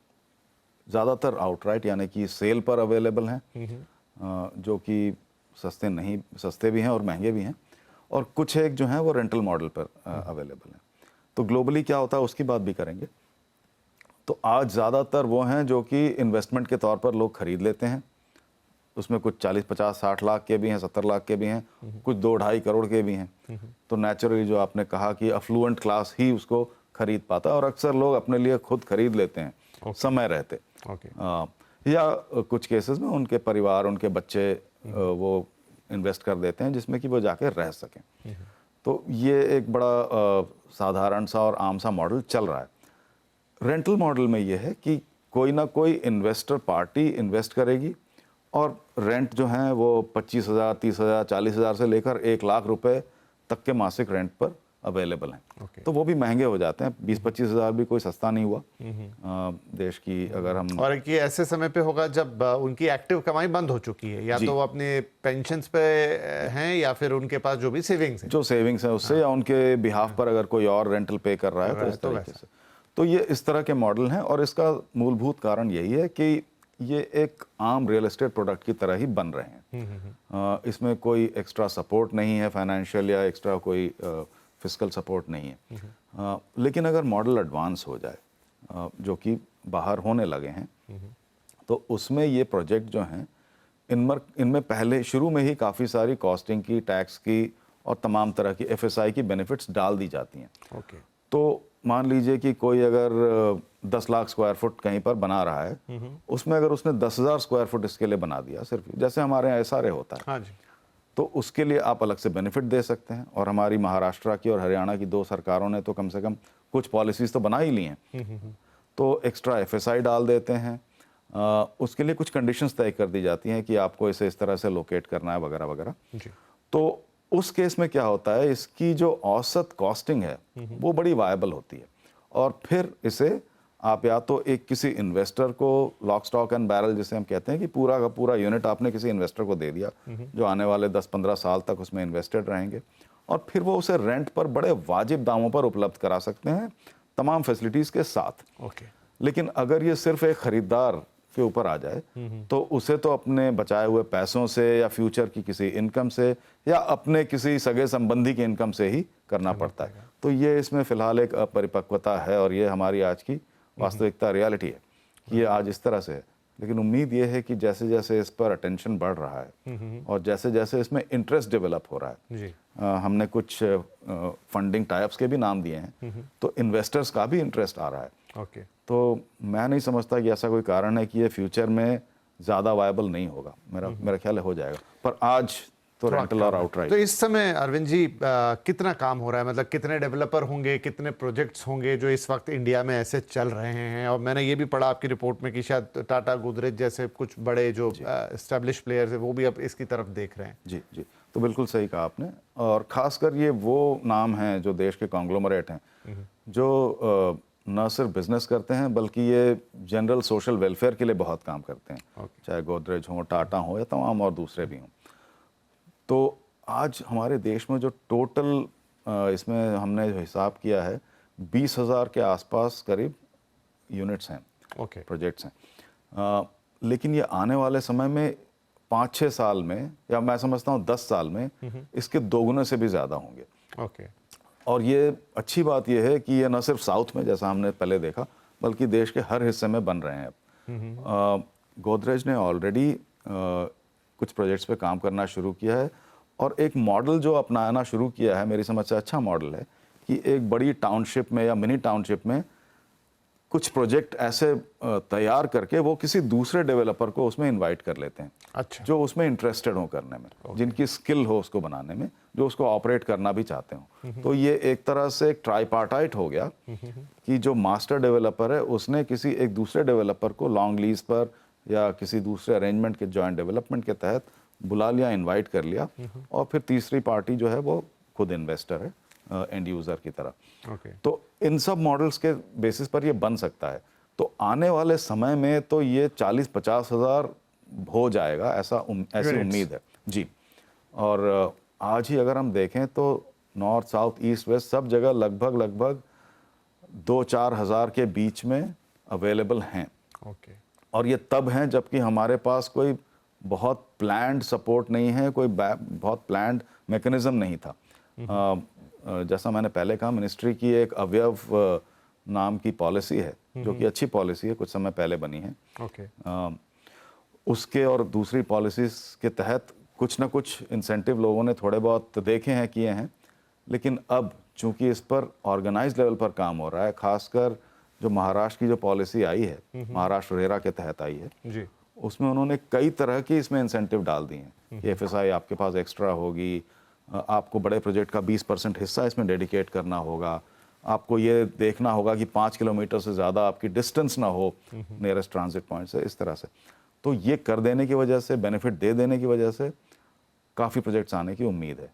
ज़्यादातर आउटराइट यानी कि सेल पर अवेलेबल हैं, जो कि सस्ते भी हैं और महंगे भी हैं, और कुछ एक जो हैं वो रेंटल मॉडल पर अवेलेबल हैं। तो ग्लोबली क्या होता है उसकी बात भी करेंगे। तो आज ज़्यादातर वो हैं जो कि इन्वेस्टमेंट के तौर पर लोग खरीद लेते हैं, उसमें कुछ 40, 50, 60 लाख के भी हैं, 70 लाख के भी हैं, कुछ 2-2.5 करोड़ के भी हैं। तो नेचुरली जो आपने कहा कि अफ्लुएंट क्लास ही उसको खरीद पाता है, और अक्सर लोग अपने लिए खुद खरीद लेते हैं समय रहते। या कुछ केसेस में उनके परिवार, उनके बच्चे वो इन्वेस्ट कर देते हैं जिसमें कि वो जाके रह सकें। तो ये एक बड़ा साधारण सा और आम सा मॉडल चल रहा है। रेंटल मॉडल में ये है कि कोई ना कोई इन्वेस्टर पार्टी इन्वेस्ट करेगी, और रेंट जो है वो 25,000, 30,000, 40,000 से लेकर 1 लाख रुपए तक के मासिक रेंट पर अवेलेबल हैं। तो वो भी महंगे हो जाते हैं, 20-25 हज़ार भी कोई सस्ता नहीं हुआ देश की, अगर हम।
और ये ऐसे समय पे होगा जब उनकी एक्टिव कमाई बंद हो चुकी है, या तो वो अपने पेंशन्स पे हैं, या फिर उनके पास जो भी सेविंग्स है,
जो सेविंग्स है उससे, या उनके बिहाफ पर अगर कोई और रेंटल पे कर रहा है, तो इस तरीके से। तो ये इस तरह के मॉडल हैं, और इसका मूलभूत कारण यही है कि ये एक आम रियल एस्टेट प्रोडक्ट की तरह ही बन रहे हैं। इसमें कोई एक्स्ट्रा सपोर्ट नहीं है फाइनेंशियल, या एक्स्ट्रा कोई फिस्कल सपोर्ट नहीं है। लेकिन अगर मॉडल एडवांस हो जाए, जो कि बाहर होने लगे हैं, तो उसमें ये प्रोजेक्ट जो हैं इनमें पहले शुरू में ही काफ़ी सारी कॉस्टिंग की, टैक्स की और तमाम तरह की FSI की बेनिफिट्स डाल दी जाती हैं। तो मान लीजिए कि कोई अगर 10 लाख स्क्वायर फुट कहीं पर बना रहा है, उसमें अगर उसने 10,000 स्क्वायर फुट इसके लिए बना दिया, सिर्फ जैसे हमारे यहाँ SRA होता है,
हाँ जी,
तो उसके लिए आप अलग से बेनिफिट दे सकते हैं। और हमारी महाराष्ट्र की और हरियाणा की 2 सरकारों ने तो कम से कम कुछ पॉलिसीज़ तो बना ही ली हैं, तो एक्स्ट्रा FSI डाल देते हैं। उसके लिए कुछ कंडीशंस तय कर दी जाती हैं कि आपको इसे इस तरह से लोकेट करना है, वगैरह वगैरह। तो उस केस में क्या होता है, इसकी जो औसत कॉस्टिंग है वो बड़ी वायबल होती है, और फिर इसे आप या तो एक किसी इन्वेस्टर को, लॉक स्टॉक एंड बैरल जिसे हम कहते हैं, कि पूरा का पूरा यूनिट आपने किसी इन्वेस्टर को दे दिया जो आने वाले 10-15 साल तक उसमें इन्वेस्टेड रहेंगे, और फिर वो उसे रेंट पर बड़े वाजिब दामों पर उपलब्ध करा सकते हैं, तमाम फैसिलिटीज़ के साथ। लेकिन अगर ये सिर्फ एक खरीदार के ऊपर आ जाए, तो उसे तो अपने बचाए हुए पैसों से, या फ्यूचर की किसी इनकम से, या अपने किसी सगे संबंधी की इनकम से ही करना पड़ता है। तो ये इसमें फ़िलहाल एक अपरिपक्वता है, और ये हमारी आज की वास्तविकता, रियलिटी है कि ये आज इस तरह से है। लेकिन उम्मीद ये है कि जैसे जैसे इस पर अटेंशन बढ़ रहा है, और जैसे जैसे इसमें इंटरेस्ट डेवलप हो रहा है, हमने कुछ फंडिंग टाइप्स के भी नाम दिए हैं, तो इन्वेस्टर्स का भी इंटरेस्ट आ रहा है। तो मैं नहीं समझता कि ऐसा कोई कारण है कि ये फ्यूचर में ज़्यादा वायबल नहीं होगा। मेरा ख्याल है हो जाएगा, पर आज तो रेंटल और आउटराइट।
तो इस समय अरविंद जी कितना काम हो रहा है, मतलब कितने डेवलपर होंगे, कितने प्रोजेक्ट्स होंगे जो इस वक्त इंडिया में ऐसे चल रहे हैं? और मैंने ये भी पढ़ा आपकी रिपोर्ट में कि शायद टाटा, गोदरेज जैसे कुछ बड़े जो एस्टेब्लिश प्लेयर्स हैं वो भी अब इसकी तरफ देख रहे हैं।
जी, तो बिल्कुल सही कहा आपने, और ख़ासकर ये वो नाम हैं जो देश के कॉन्ग्लोमरेट हैं, जो न सिर्फ बिजनेस करते हैं बल्कि ये जनरल सोशल वेलफेयर के लिए बहुत काम करते हैं, चाहे गोदरेज हो, टाटा हो, या तमाम और दूसरे भी हों। तो आज हमारे देश में जो टोटल इसमें हमने जो हिसाब किया है, 20,000 के आसपास करीब यूनिट्स हैं,
ओके,
प्रोजेक्ट्स हैं। लेकिन ये आने वाले समय में 5-6 साल में, या मैं समझता हूँ 10 साल में इसके दोगुने से भी ज़्यादा होंगे।
ओके,
और ये अच्छी बात ये है कि ये न सिर्फ साउथ में जैसा हमने पहले देखा, बल्कि देश के हर हिस्से में बन रहे हैं अब। गोदरेज ने ऑलरेडी कुछ प्रोजेक्ट्स पे काम करना शुरू किया है, और एक मॉडल जो अपनाना शुरू किया है, मेरी समझ से अच्छा मॉडल है, कि एक बड़ी टाउनशिप में या मिनी टाउनशिप में कुछ प्रोजेक्ट ऐसे तैयार करके वो किसी दूसरे डेवलपर को उसमें इनवाइट कर लेते हैं,
अच्छा,
जो उसमें इंटरेस्टेड हो करने में, जिनकी स्किल हो उसको बनाने में, जो उसको ऑपरेट करना भी चाहते हो। तो ये एक तरह से एक ट्राईपार्टाइट हो गया कि जो मास्टर डेवलपर है उसने किसी एक दूसरे डेवलपर को लॉन्ग लीज पर या किसी दूसरे अरेंजमेंट के जॉइंट डेवलपमेंट के तहत बुला लिया, इनवाइट कर लिया, और फिर तीसरी पार्टी जो है वो खुद इन्वेस्टर है, एंड यूज़र की तरह।
ओके,
तो इन सब मॉडल्स के बेसिस पर ये बन सकता है। तो आने वाले समय में तो ये 40-50 हज़ार हो जाएगा, ऐसी उम्मीद है जी। और आज ही अगर हम देखें तो नॉर्थ, साउथ, ईस्ट, वेस्ट सब जगह लगभग 2-4 हज़ार के बीच में अवेलेबल हैं।
ओके,
और ये तब हैं जबकि हमारे पास कोई बहुत प्लान्ड सपोर्ट नहीं है, कोई बहुत प्लान्ड मैकेनिज्म नहीं था। जैसा मैंने पहले कहा, मिनिस्ट्री की एक अवयव नाम की पॉलिसी है, जो कि अच्छी पॉलिसी है, कुछ समय पहले बनी है।
ओके,
उसके और दूसरी पॉलिसीज़ के तहत कुछ ना कुछ इंसेंटिव लोगों ने थोड़े बहुत देखे हैं, किए हैं, लेकिन अब चूंकि इस पर ऑर्गेनाइज लेवल पर काम हो रहा है, खासकर जो महाराष्ट्र की जो पॉलिसी आई है, महाराष्ट्र रेरा के तहत आई है
जी,
उसमें उन्होंने कई तरह की इसमें इंसेंटिव डाल दिए हैं कि एफएसआई आपके पास एक्स्ट्रा होगी, आपको बड़े प्रोजेक्ट का 20% हिस्सा इसमें डेडिकेट करना होगा, आपको ये देखना होगा कि 5 किलोमीटर से ज़्यादा आपकी डिस्टेंस ना हो नियरेस्ट ट्रांजिट पॉइंट से, इस तरह से। तो ये कर देने की वजह से, बेनिफिट दे देने की वजह से काफ़ी प्रोजेक्ट्स आने की उम्मीद है,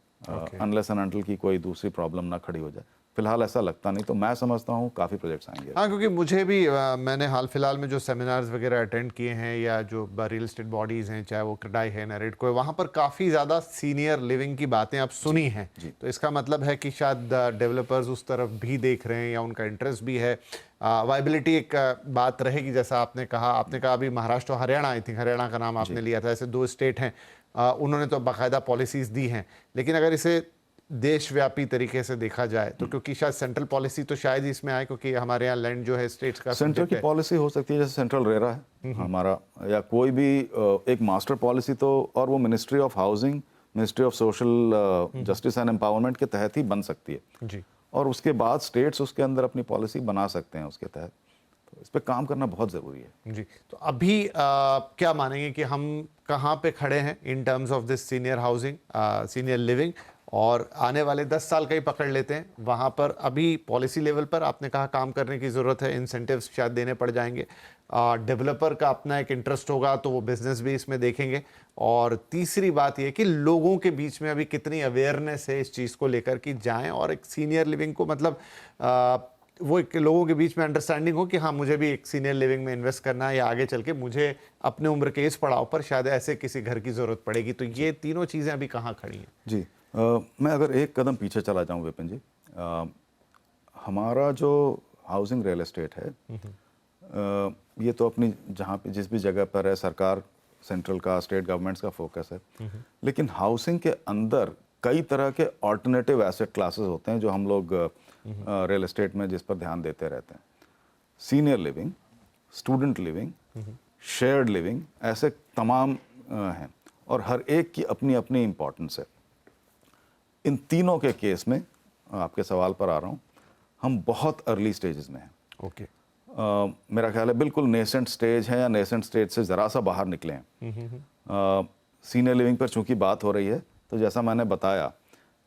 अनलेस एंड अनटिल की कोई दूसरी प्रॉब्लम ना खड़ी हो जाए। फिलहाल ऐसा लगता नहीं, तो मैं समझता हूँ काफ़ी प्रोजेक्ट्स आएंगे।
हाँ, क्योंकि मुझे भी मैंने हाल फिलहाल में जो सेमिनार्स वगैरह अटेंड किए हैं, या जो रियल एस्टेट बॉडीज़ हैं, चाहे वो क्रेडाई है, नरेडको है, वहाँ पर काफ़ी ज़्यादा सीनियर लिविंग की बातें आप सुनी हैं। तो इसका मतलब है कि शायद डेवलपर्स उस तरफ भी देख रहे हैं या उनका इंटरेस्ट भी है। वाइबिलिटी एक बात रहेगी, जैसा आपने कहा अभी महाराष्ट्र और हरियाणा, आई थिंक हरियाणा का नाम आपने लिया था, ऐसे 2 स्टेट हैं, उन्होंने तो बाकायदा पॉलिसीज़ दी हैं। लेकिन अगर इसे देशव्यापी तरीके से देखा जाए तो, क्योंकि शायद सेंट्रल पॉलिसी तो शायद इसमें आए, क्योंकि हमारे यहाँ लैंड जो है स्टेट्स का
सेंटर की पॉलिसी हो सकती है, जैसे सेंट्रल रेरा है हमारा, या कोई भी एक मास्टर पॉलिसी, तो और वो ministry of housing, ministry of social justice and empowerment के तहत ही बन सकती है
जी,
और उसके बाद स्टेट्स उसके अंदर अपनी पॉलिसी बना सकते हैं उसके तहत। तो इस पर काम करना बहुत ज़रूरी है
जी। तो अभी क्या मानेंगे कि हम कहाँ पे खड़े हैं in terms of this senior housing, senior living, और आने वाले 10 साल का ही पकड़ लेते हैं, वहाँ पर अभी पॉलिसी लेवल पर आपने कहा काम करने की ज़रूरत है, इंसेंटिव्स शायद देने पड़ जाएंगे, डेवलपर का अपना एक इंटरेस्ट होगा तो वो बिजनेस भी इसमें देखेंगे, और तीसरी बात ये कि लोगों के बीच में अभी कितनी अवेयरनेस है इस चीज़ को लेकर कि जाएं और एक सीनियर लिविंग को, मतलब वो एक लोगों के बीच में अंडरस्टैंडिंग हो कि हाँ, मुझे भी एक सीनियर लिविंग में इन्वेस्ट करना है, या आगे चल के मुझे अपने उम्र के इस पड़ाव पर शायद ऐसे किसी घर की ज़रूरत पड़ेगी। तो ये तीनों चीज़ें अभी कहाँ खड़ी हैं?
जी। मैं अगर एक कदम पीछे चला जाऊं विपिन जी, हमारा जो हाउसिंग रियल एस्टेट है, ये तो अपनी जहाँ पे जिस भी जगह पर है, सरकार, सेंट्रल का, स्टेट गवर्नमेंट्स का फोकस है, लेकिन हाउसिंग के अंदर कई तरह के ऑल्टरनेटिव एसेट क्लासेस होते हैं जो हम लोग रियल एस्टेट में जिस पर ध्यान देते रहते हैं। Senior living, student living, shared living, ऐसे तमाम हैं, और हर एक की अपनी अपनी इम्पोर्टेंस है। इन तीनों के केस में, आपके सवाल पर आ रहा हूँ, हम बहुत अर्ली स्टेजेस में हैं।
ओके,
मेरा ख्याल है बिल्कुल नेसेंट स्टेज है, या नेसेंट स्टेज से ज़रा सा बाहर निकले हैं। सीनियर लिविंग पर चूंकि बात हो रही है, तो जैसा मैंने बताया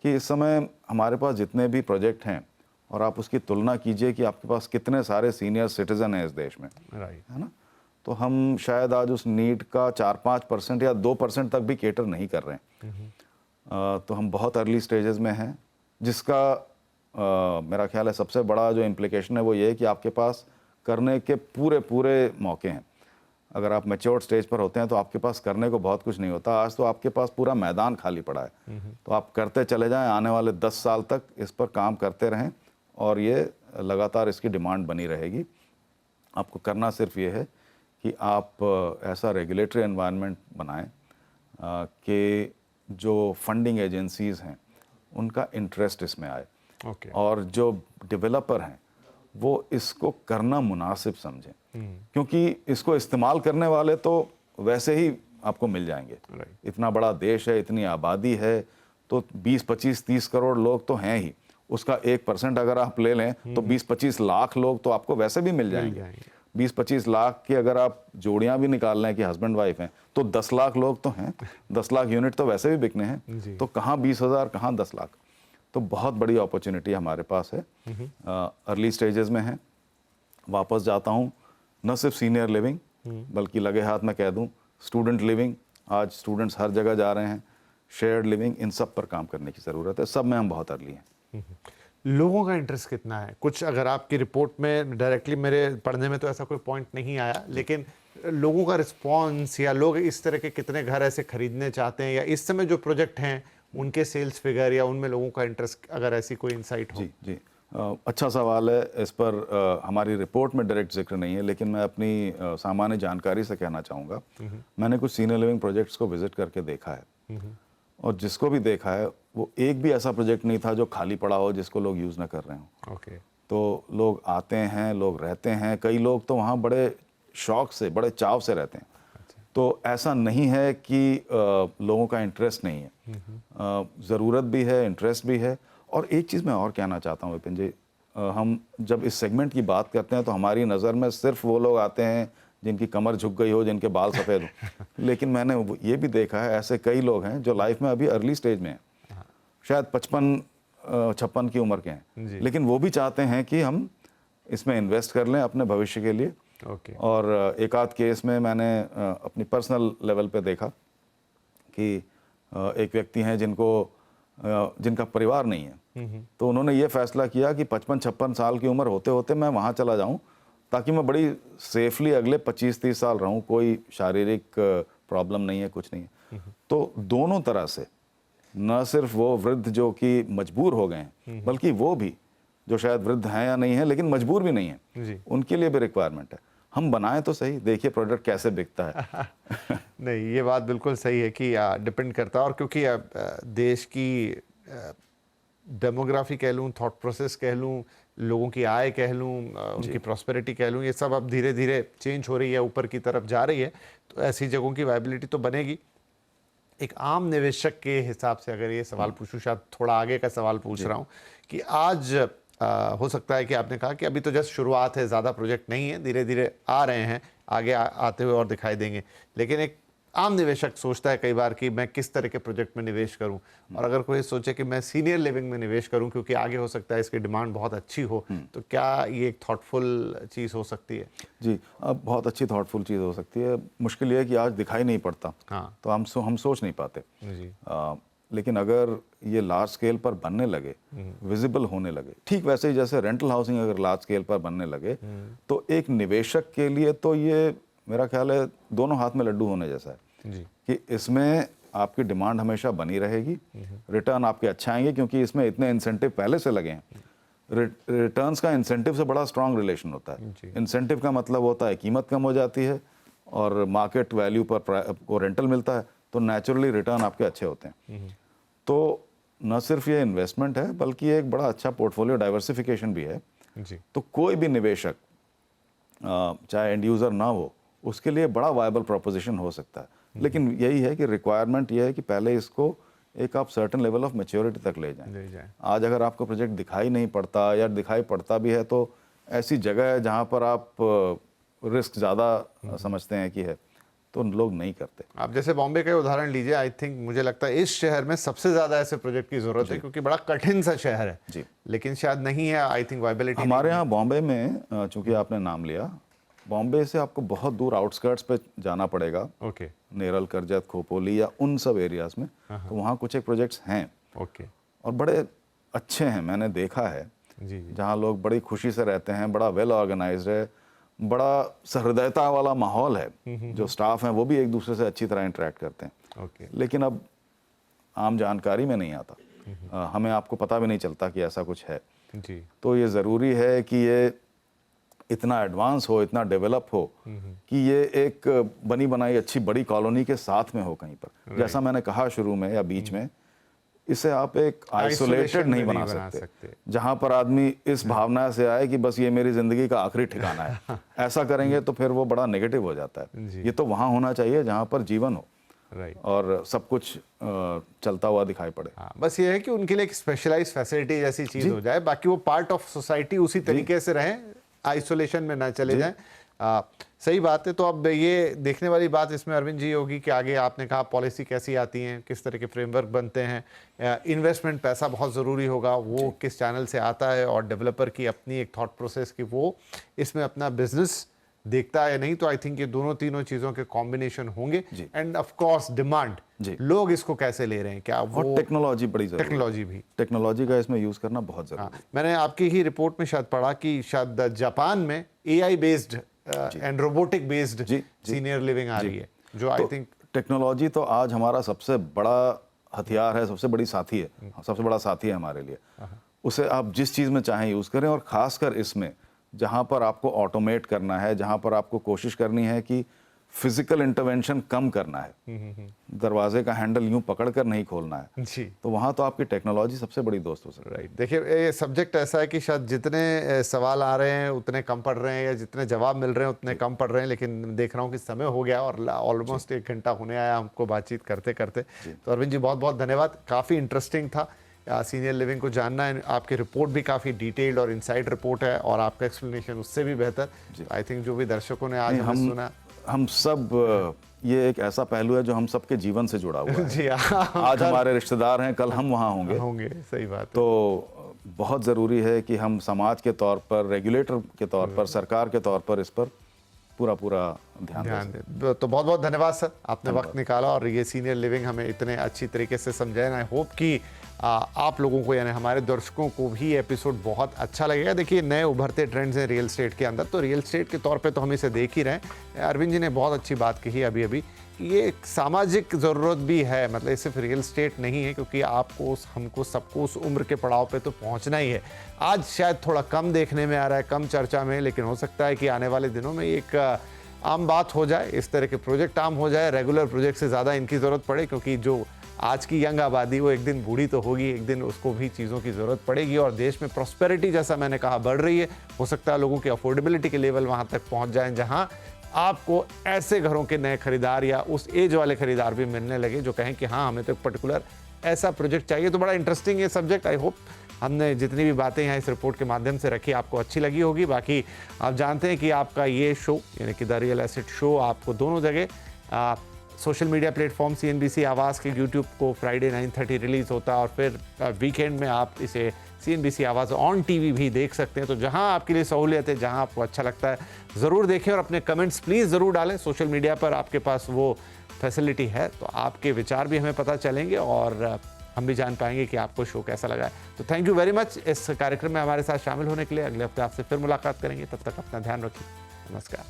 कि इस समय हमारे पास जितने भी प्रोजेक्ट हैं, और आप उसकी तुलना कीजिए कि आपके पास कितने सारे सीनियर सिटीज़न हैं इस देश में,
राइट,
है ना, तो हम शायद आज उस नीड का 4-5% या 2% तक भी केटर नहीं कर रहे हैं। तो हम बहुत अर्ली स्टेजेस में हैं, जिसका मेरा ख्याल है सबसे बड़ा जो इम्प्लिकेशन है वो ये है कि आपके पास करने के पूरे मौके हैं। अगर आप मैच्योर्ड स्टेज पर होते हैं तो आपके पास करने को बहुत कुछ नहीं होता। आज तो आपके पास पूरा मैदान खाली पड़ा है, तो आप करते चले जाएं, आने वाले 10 साल तक इस पर काम करते रहें, और ये लगातार इसकी डिमांड बनी रहेगी। आपको करना सिर्फ ये है कि आप ऐसा रेगुलेटरी एनवायरनमेंट बनाएं कि जो फंडिंग एजेंसीज़ हैं उनका इंटरेस्ट इसमें आए,
ओके।
और जो डेवलपर हैं वो इसको करना मुनासिब समझें, क्योंकि इसको इस्तेमाल करने वाले तो वैसे ही आपको मिल जाएंगे।
राइट।
इतना बड़ा देश है, इतनी आबादी है, तो 20, 25, 30 करोड़ लोग तो हैं ही। उसका 1% अगर आप ले लें तो 20-25 लाख लोग तो आपको वैसे भी मिल जाएंगे। 20-25 लाख की अगर आप जोड़ियां भी निकाल लें कि हस्बैंड वाइफ हैं तो 10 लाख लोग तो हैं। 10 लाख यूनिट तो वैसे भी बिकने हैं, तो कहाँ 20,000, कहाँ 10 लाख। तो बहुत बड़ी अपॉर्चुनिटी हमारे पास है, अर्ली स्टेजेस में है। वापस जाता हूँ, न सिर्फ सीनियर लिविंग बल्कि लगे हाथ में कह दूँ स्टूडेंट लिविंग, आज स्टूडेंट्स हर जगह जा रहे हैं, शेयर्ड लिविंग, इन सब पर काम करने की ज़रूरत है। सब में हम बहुत अर्ली हैं।
लोगों का इंटरेस्ट कितना है? कुछ अगर आपकी रिपोर्ट में डायरेक्टली मेरे पढ़ने में तो ऐसा कोई पॉइंट नहीं आया, लेकिन लोगों का रिस्पॉन्स या लोग इस तरह के कितने घर ऐसे खरीदने चाहते हैं, या इस समय जो प्रोजेक्ट हैं उनके सेल्स फिगर या उनमें लोगों का इंटरेस्ट, अगर ऐसी कोई इंसाइट हो।
जी जी, अच्छा सवाल है। इस पर हमारी रिपोर्ट में डायरेक्ट जिक्र नहीं है, लेकिन मैं अपनी सामान्य जानकारी से कहना चाहूँगा। मैंने कुछ सीनियर लिविंग प्रोजेक्ट्स को विजिट करके देखा है, और जिसको भी देखा है वो एक भी ऐसा प्रोजेक्ट नहीं था जो खाली पड़ा हो जिसको लोग यूज़ ना कर रहे हों।
ओके।
तो लोग आते हैं, लोग रहते हैं, कई लोग तो वहाँ बड़े शौक से, बड़े चाव से रहते हैं। तो ऐसा नहीं है कि लोगों का इंटरेस्ट नहीं है, ज़रूरत भी है, इंटरेस्ट भी है। और एक चीज़ मैं और कहना चाहता हूँ विपिन जी, हम जब इस सेगमेंट की बात करते हैं तो हमारी नज़र में सिर्फ वो लोग आते हैं जिनकी कमर झुक गई हो, जिनके बाल सफ़ेद हो। लेकिन मैंने ये भी देखा है ऐसे कई लोग हैं जो लाइफ में अभी अर्ली स्टेज में हैं, शायद 55-56 की उम्र के हैं, लेकिन वो भी चाहते हैं कि हम इसमें इन्वेस्ट कर लें अपने भविष्य के लिए। और एक आध केस में मैंने अपनी पर्सनल लेवल पे देखा कि एक व्यक्ति हैं जिनका परिवार नहीं है, तो उन्होंने ये फैसला किया कि 55-56 साल की उम्र होते होते मैं वहाँ चला जाऊँ ताकि मैं बड़ी सेफली अगले 25-30 साल रहूँ, कोई शारीरिक प्रॉब्लम नहीं है, कुछ नहीं है। तो दोनों तरह से, न सिर्फ वो वृद्ध जो कि मजबूर हो गए हैं, बल्कि वो भी जो शायद वृद्ध हैं या नहीं है लेकिन मजबूर भी नहीं है, उनके लिए भी रिक्वायरमेंट है। हम बनाएं तो सही, देखिए प्रोडक्ट कैसे बिकता है।
नहीं, ये बात बिल्कुल सही है कि डिपेंड करता है, और क्योंकि देश की डेमोग्राफी कह लूँ, थॉट प्रोसेस कह लूँ, लोगों की आय कह लूँ, उनकी प्रॉस्पेरिटी कह लूँ, ये सब अब धीरे धीरे चेंज हो रही है, ऊपर की तरफ जा रही है। तो ऐसी जगहों की वायबिलिटी तो बनेगी। एक आम निवेशक के हिसाब से अगर ये सवाल पूछूं, शायद थोड़ा आगे का सवाल पूछ रहा हूँ कि आज हो सकता है कि आपने कहा कि अभी तो जस्ट शुरुआत है, ज़्यादा प्रोजेक्ट नहीं है, धीरे धीरे आ रहे हैं, आगे आते हुए और दिखाई देंगे, लेकिन एक आम निवेशक सोचता है कई बार कि मैं किस तरह के प्रोजेक्ट में निवेश करूं, और अगर कोई सोचे कि मैं सीनियर लिविंग में निवेश करूं क्योंकि आगे हो सकता है इसकी डिमांड बहुत अच्छी हो, तो क्या ये एक थॉटफुल चीज़ हो सकती है?
जी, अब बहुत अच्छी थॉटफुल चीज़ हो सकती है। मुश्किल ये है कि आज दिखाई नहीं पड़ता,
हाँ,
तो हम सोच नहीं पाते
जी,
लेकिन अगर ये लार्ज स्केल पर बनने लगे, विजिबल होने लगे, ठीक वैसे ही जैसे रेंटल हाउसिंग अगर लार्ज स्केल पर बनने लगे, तो एक निवेशक के लिए तो ये मेरा ख्याल है दोनों हाथ में लड्डू होने जैसा है
जी,
कि इसमें आपकी डिमांड हमेशा बनी रहेगी, रिटर्न आपके अच्छे आएंगे क्योंकि इसमें इतने इंसेंटिव पहले से लगे हैं। रिटर्न्स का इंसेंटिव से बड़ा स्ट्रांग रिलेशन होता है। इंसेंटिव का मतलब होता है कीमत कम हो जाती है और मार्केट वैल्यू पर को रेंटल मिलता है, तो नेचुरली रिटर्न आपके अच्छे होते हैं। तो न सिर्फ ये इन्वेस्टमेंट है बल्कि एक बड़ा अच्छा पोर्टफोलियो डाइवर्सिफिकेशन भी है।
जी,
तो कोई भी निवेशक चाहे एंड यूज़र ना हो, उसके लिए बड़ा वायबल प्रोपोजिशन हो सकता है। लेकिन यही है कि रिक्वायरमेंट ये है कि पहले इसको एक आप सर्टेन लेवल ऑफ मैच्योरिटी तक ले जाएं। आज अगर आपको प्रोजेक्ट दिखाई नहीं पड़ता या दिखाई पड़ता भी है तो ऐसी जगह है जहाँ पर आप रिस्क ज़्यादा समझते हैं कि है, तो लोग नहीं करते।
आप जैसे बॉम्बे का उदाहरण लीजिए, आई थिंक मुझे लगता है इस शहर में सबसे ज़्यादा ऐसे प्रोजेक्ट की ज़रूरत है क्योंकि बड़ा कठिन सा शहर है
जी,
लेकिन शायद नहीं है, आई थिंक वायबिलिटी
हमारे यहाँ बॉम्बे में, चूंकि आपने नाम लिया, बॉम्बे से आपको बहुत दूर आउटस्कर्ट्स पे जाना पड़ेगा,
ओके,
नेरल, करजत, खोपोली या उन सब एरियाज़ में, तो वहाँ कुछ एक प्रोजेक्ट्स हैं
ओके,
और बड़े अच्छे हैं, मैंने देखा है,
जी,
जहाँ लोग बड़ी खुशी से रहते हैं, बड़ा वेल ऑर्गेनाइज्ड है, बड़ा सहृदयता वाला माहौल है, जो स्टाफ हैं वो भी एक दूसरे से अच्छी तरह इंटरेक्ट करते हैं।
ओके,
लेकिन अब आम जानकारी में नहीं आता, हमें आपको पता भी नहीं चलता कि ऐसा कुछ है।
जी।
तो ये ज़रूरी है कि ये इतना एडवांस हो, इतना डेवलप हो कि ये एक बनी बनाई अच्छी बड़ी कॉलोनी के साथ में हो कहीं पर। जैसा मैंने कहा शुरू में या बीच में, इसे आप एक आइसोलेटेड नहीं बना सकते जहां पर आदमी इस भावना से आए कि बस ये मेरी जिंदगी का आखिरी ठिकाना है। ऐसा करेंगे तो फिर वो बड़ा नेगेटिव हो जाता है। ये तो वहां होना चाहिए जहां पर जीवन हो और सब कुछ चलता हुआ दिखाई पड़े।
बस ये है कि उनके लिए एक स्पेशलाइज्ड फैसिलिटी जैसी चीज हो जाए, बाकी वो पार्ट ऑफ सोसाइटी उसी तरीके से रहें, आइसोलेशन में ना चले जाएं। सही बात है। तो अब ये देखने वाली बात इसमें अरविंद जी होगी कि आगे आपने कहा पॉलिसी कैसी आती है, किस तरह के फ्रेमवर्क बनते हैं, इन्वेस्टमेंट पैसा बहुत ज़रूरी होगा, वो किस चैनल से आता है, और डेवलपर की अपनी एक थॉट प्रोसेस कि वो इसमें अपना बिजनेस देखता है या नहीं। तो आई थिंक ये दोनों तीनों चीज़ों के कॉम्बिनेशन होंगे। एंड ऑफ कोर्स डिमांड, लोग इसको कैसे ले रहे हैं, क्या वो
टेक्नोलॉजी बड़ी जरूरी, टेक्नोलॉजी का इसमें यूज़ करना बहुत ज़रूरी।
मैंने आपकी ही रिपोर्ट में शायद पढ़ा कि शायद जापान में AI based and robotic based senior living आ रही है, जो आई थिंक
टेक्नोलॉजी तो आज हमारा सबसे बड़ा हथियार है, सबसे बड़ी साथी है, सबसे बड़ा साथी है हमारे लिए। उसे आप जिस चीज़ में चाहें यूज़ करें, और ख़ासकर इसमें जहाँ पर आपको ऑटोमेट करना है, जहाँ पर आपको कोशिश करनी है कि फिजिकल इंटरवेंशन कम करना है, दरवाजे का हैंडल यूं पकड़कर नहीं खोलना है
जी,
तो वहाँ तो आपकी टेक्नोलॉजी सबसे बड़ी दोस्त हो सकती है।
राइट। देखिए, ये सब्जेक्ट ऐसा है कि शायद जितने सवाल आ रहे हैं उतने कम पड़ रहे हैं, या जितने जवाब मिल रहे हैं उतने कम पड़ रहे हैं, लेकिन देख रहा हूँ कि समय हो गया और ऑलमोस्ट 1 घंटा होने आया हमको बातचीत करते करते। तो अरविंद जी बहुत बहुत धन्यवाद, काफ़ी इंटरेस्टिंग था सीनियर लिविंग को जानना है। आपकी रिपोर्ट भी काफ़ी डिटेल्ड और इनसाइड रिपोर्ट है, और आपका एक्सप्लेनेशन उससे भी बेहतर। आई थिंक जो भी दर्शकों ने आज हमें सुना,
हम सब, ये एक ऐसा पहलू है जो हम सबके जीवन से जुड़ा हुआ है।
जी,
आज हमारे रिश्तेदार हैं, कल हम वहाँ होंगे।
सही बात है।
तो बहुत ज़रूरी है कि हम समाज के तौर पर, रेगुलेटर के तौर पर, सरकार के तौर पर इस पर पूरा ध्यान दें।
तो बहुत बहुत धन्यवाद सर, आपने वक्त निकाला और ये सीनियर लिविंग हमें इतने अच्छी तरीके से समझाया। आई होप कि आप लोगों को, यानी हमारे दर्शकों को भी एपिसोड बहुत अच्छा लगेगा। देखिए, नए उभरते ट्रेंड्स हैं रियल एस्टेट के अंदर, तो रियल एस्टेट के तौर पे तो हम इसे देख ही रहे हैं। अरविंद जी ने बहुत अच्छी बात कही अभी ये एक सामाजिक ज़रूरत भी है, मतलब ये सिर्फ रियल एस्टेट नहीं है, क्योंकि आपको, हमको, सबको उस उम्र के पड़ाव पे तो पहुंचना ही है। आज शायद थोड़ा कम देखने में आ रहा है, कम चर्चा में, लेकिन हो सकता है कि आने वाले दिनों में एक आम बात हो जाए, इस तरह के प्रोजेक्ट आम हो जाए, रेगुलर प्रोजेक्ट से ज़्यादा इनकी ज़रूरत पड़े, क्योंकि जो आज की यंग आबादी वो एक दिन बूढ़ी तो होगी, एक दिन उसको भी चीज़ों की ज़रूरत पड़ेगी, और देश में प्रॉस्पेरिटी, जैसा मैंने कहा, बढ़ रही है। हो सकता है लोगों की अफोर्डेबिलिटी के लेवल वहाँ तक पहुँच जाएँ जहाँ आपको ऐसे घरों के नए खरीदार या उस एज वाले खरीदार भी मिलने लगे जो कहें कि हाँ, हमें तो एक पर्टिकुलर ऐसा प्रोजेक्ट चाहिए। तो बड़ा इंटरेस्टिंग ये सब्जेक्ट। आई होप हमने जितनी भी बातें यहाँ इस रिपोर्ट के माध्यम से रखी आपको अच्छी लगी होगी। बाकी आप जानते हैं कि आपका ये शो, यानी कि द रियल एसेट शो, आपको दोनों जगह सोशल मीडिया प्लेटफॉर्म CNBC आवाज़ के यूट्यूब को फ्राइडे 9:30 रिलीज़ होता है, और फिर वीकेंड में आप इसे CNBC आवाज़ ऑन TV भी देख सकते हैं। तो जहां आपके लिए सहूलियत है, जहां आपको अच्छा लगता है, ज़रूर देखें, और अपने कमेंट्स प्लीज़ ज़रूर डालें। सोशल मीडिया पर आपके पास वो फैसिलिटी है, तो आपके विचार भी हमें पता चलेंगे और हम भी जान पाएंगे कि आपको शो कैसा लगा है। तो थैंक यू वेरी मच इस कार्यक्रम में हमारे साथ शामिल होने के लिए। अगले हफ्ते आपसे फिर मुलाकात करेंगे, तब तक अपना ध्यान रखिए। नमस्कार।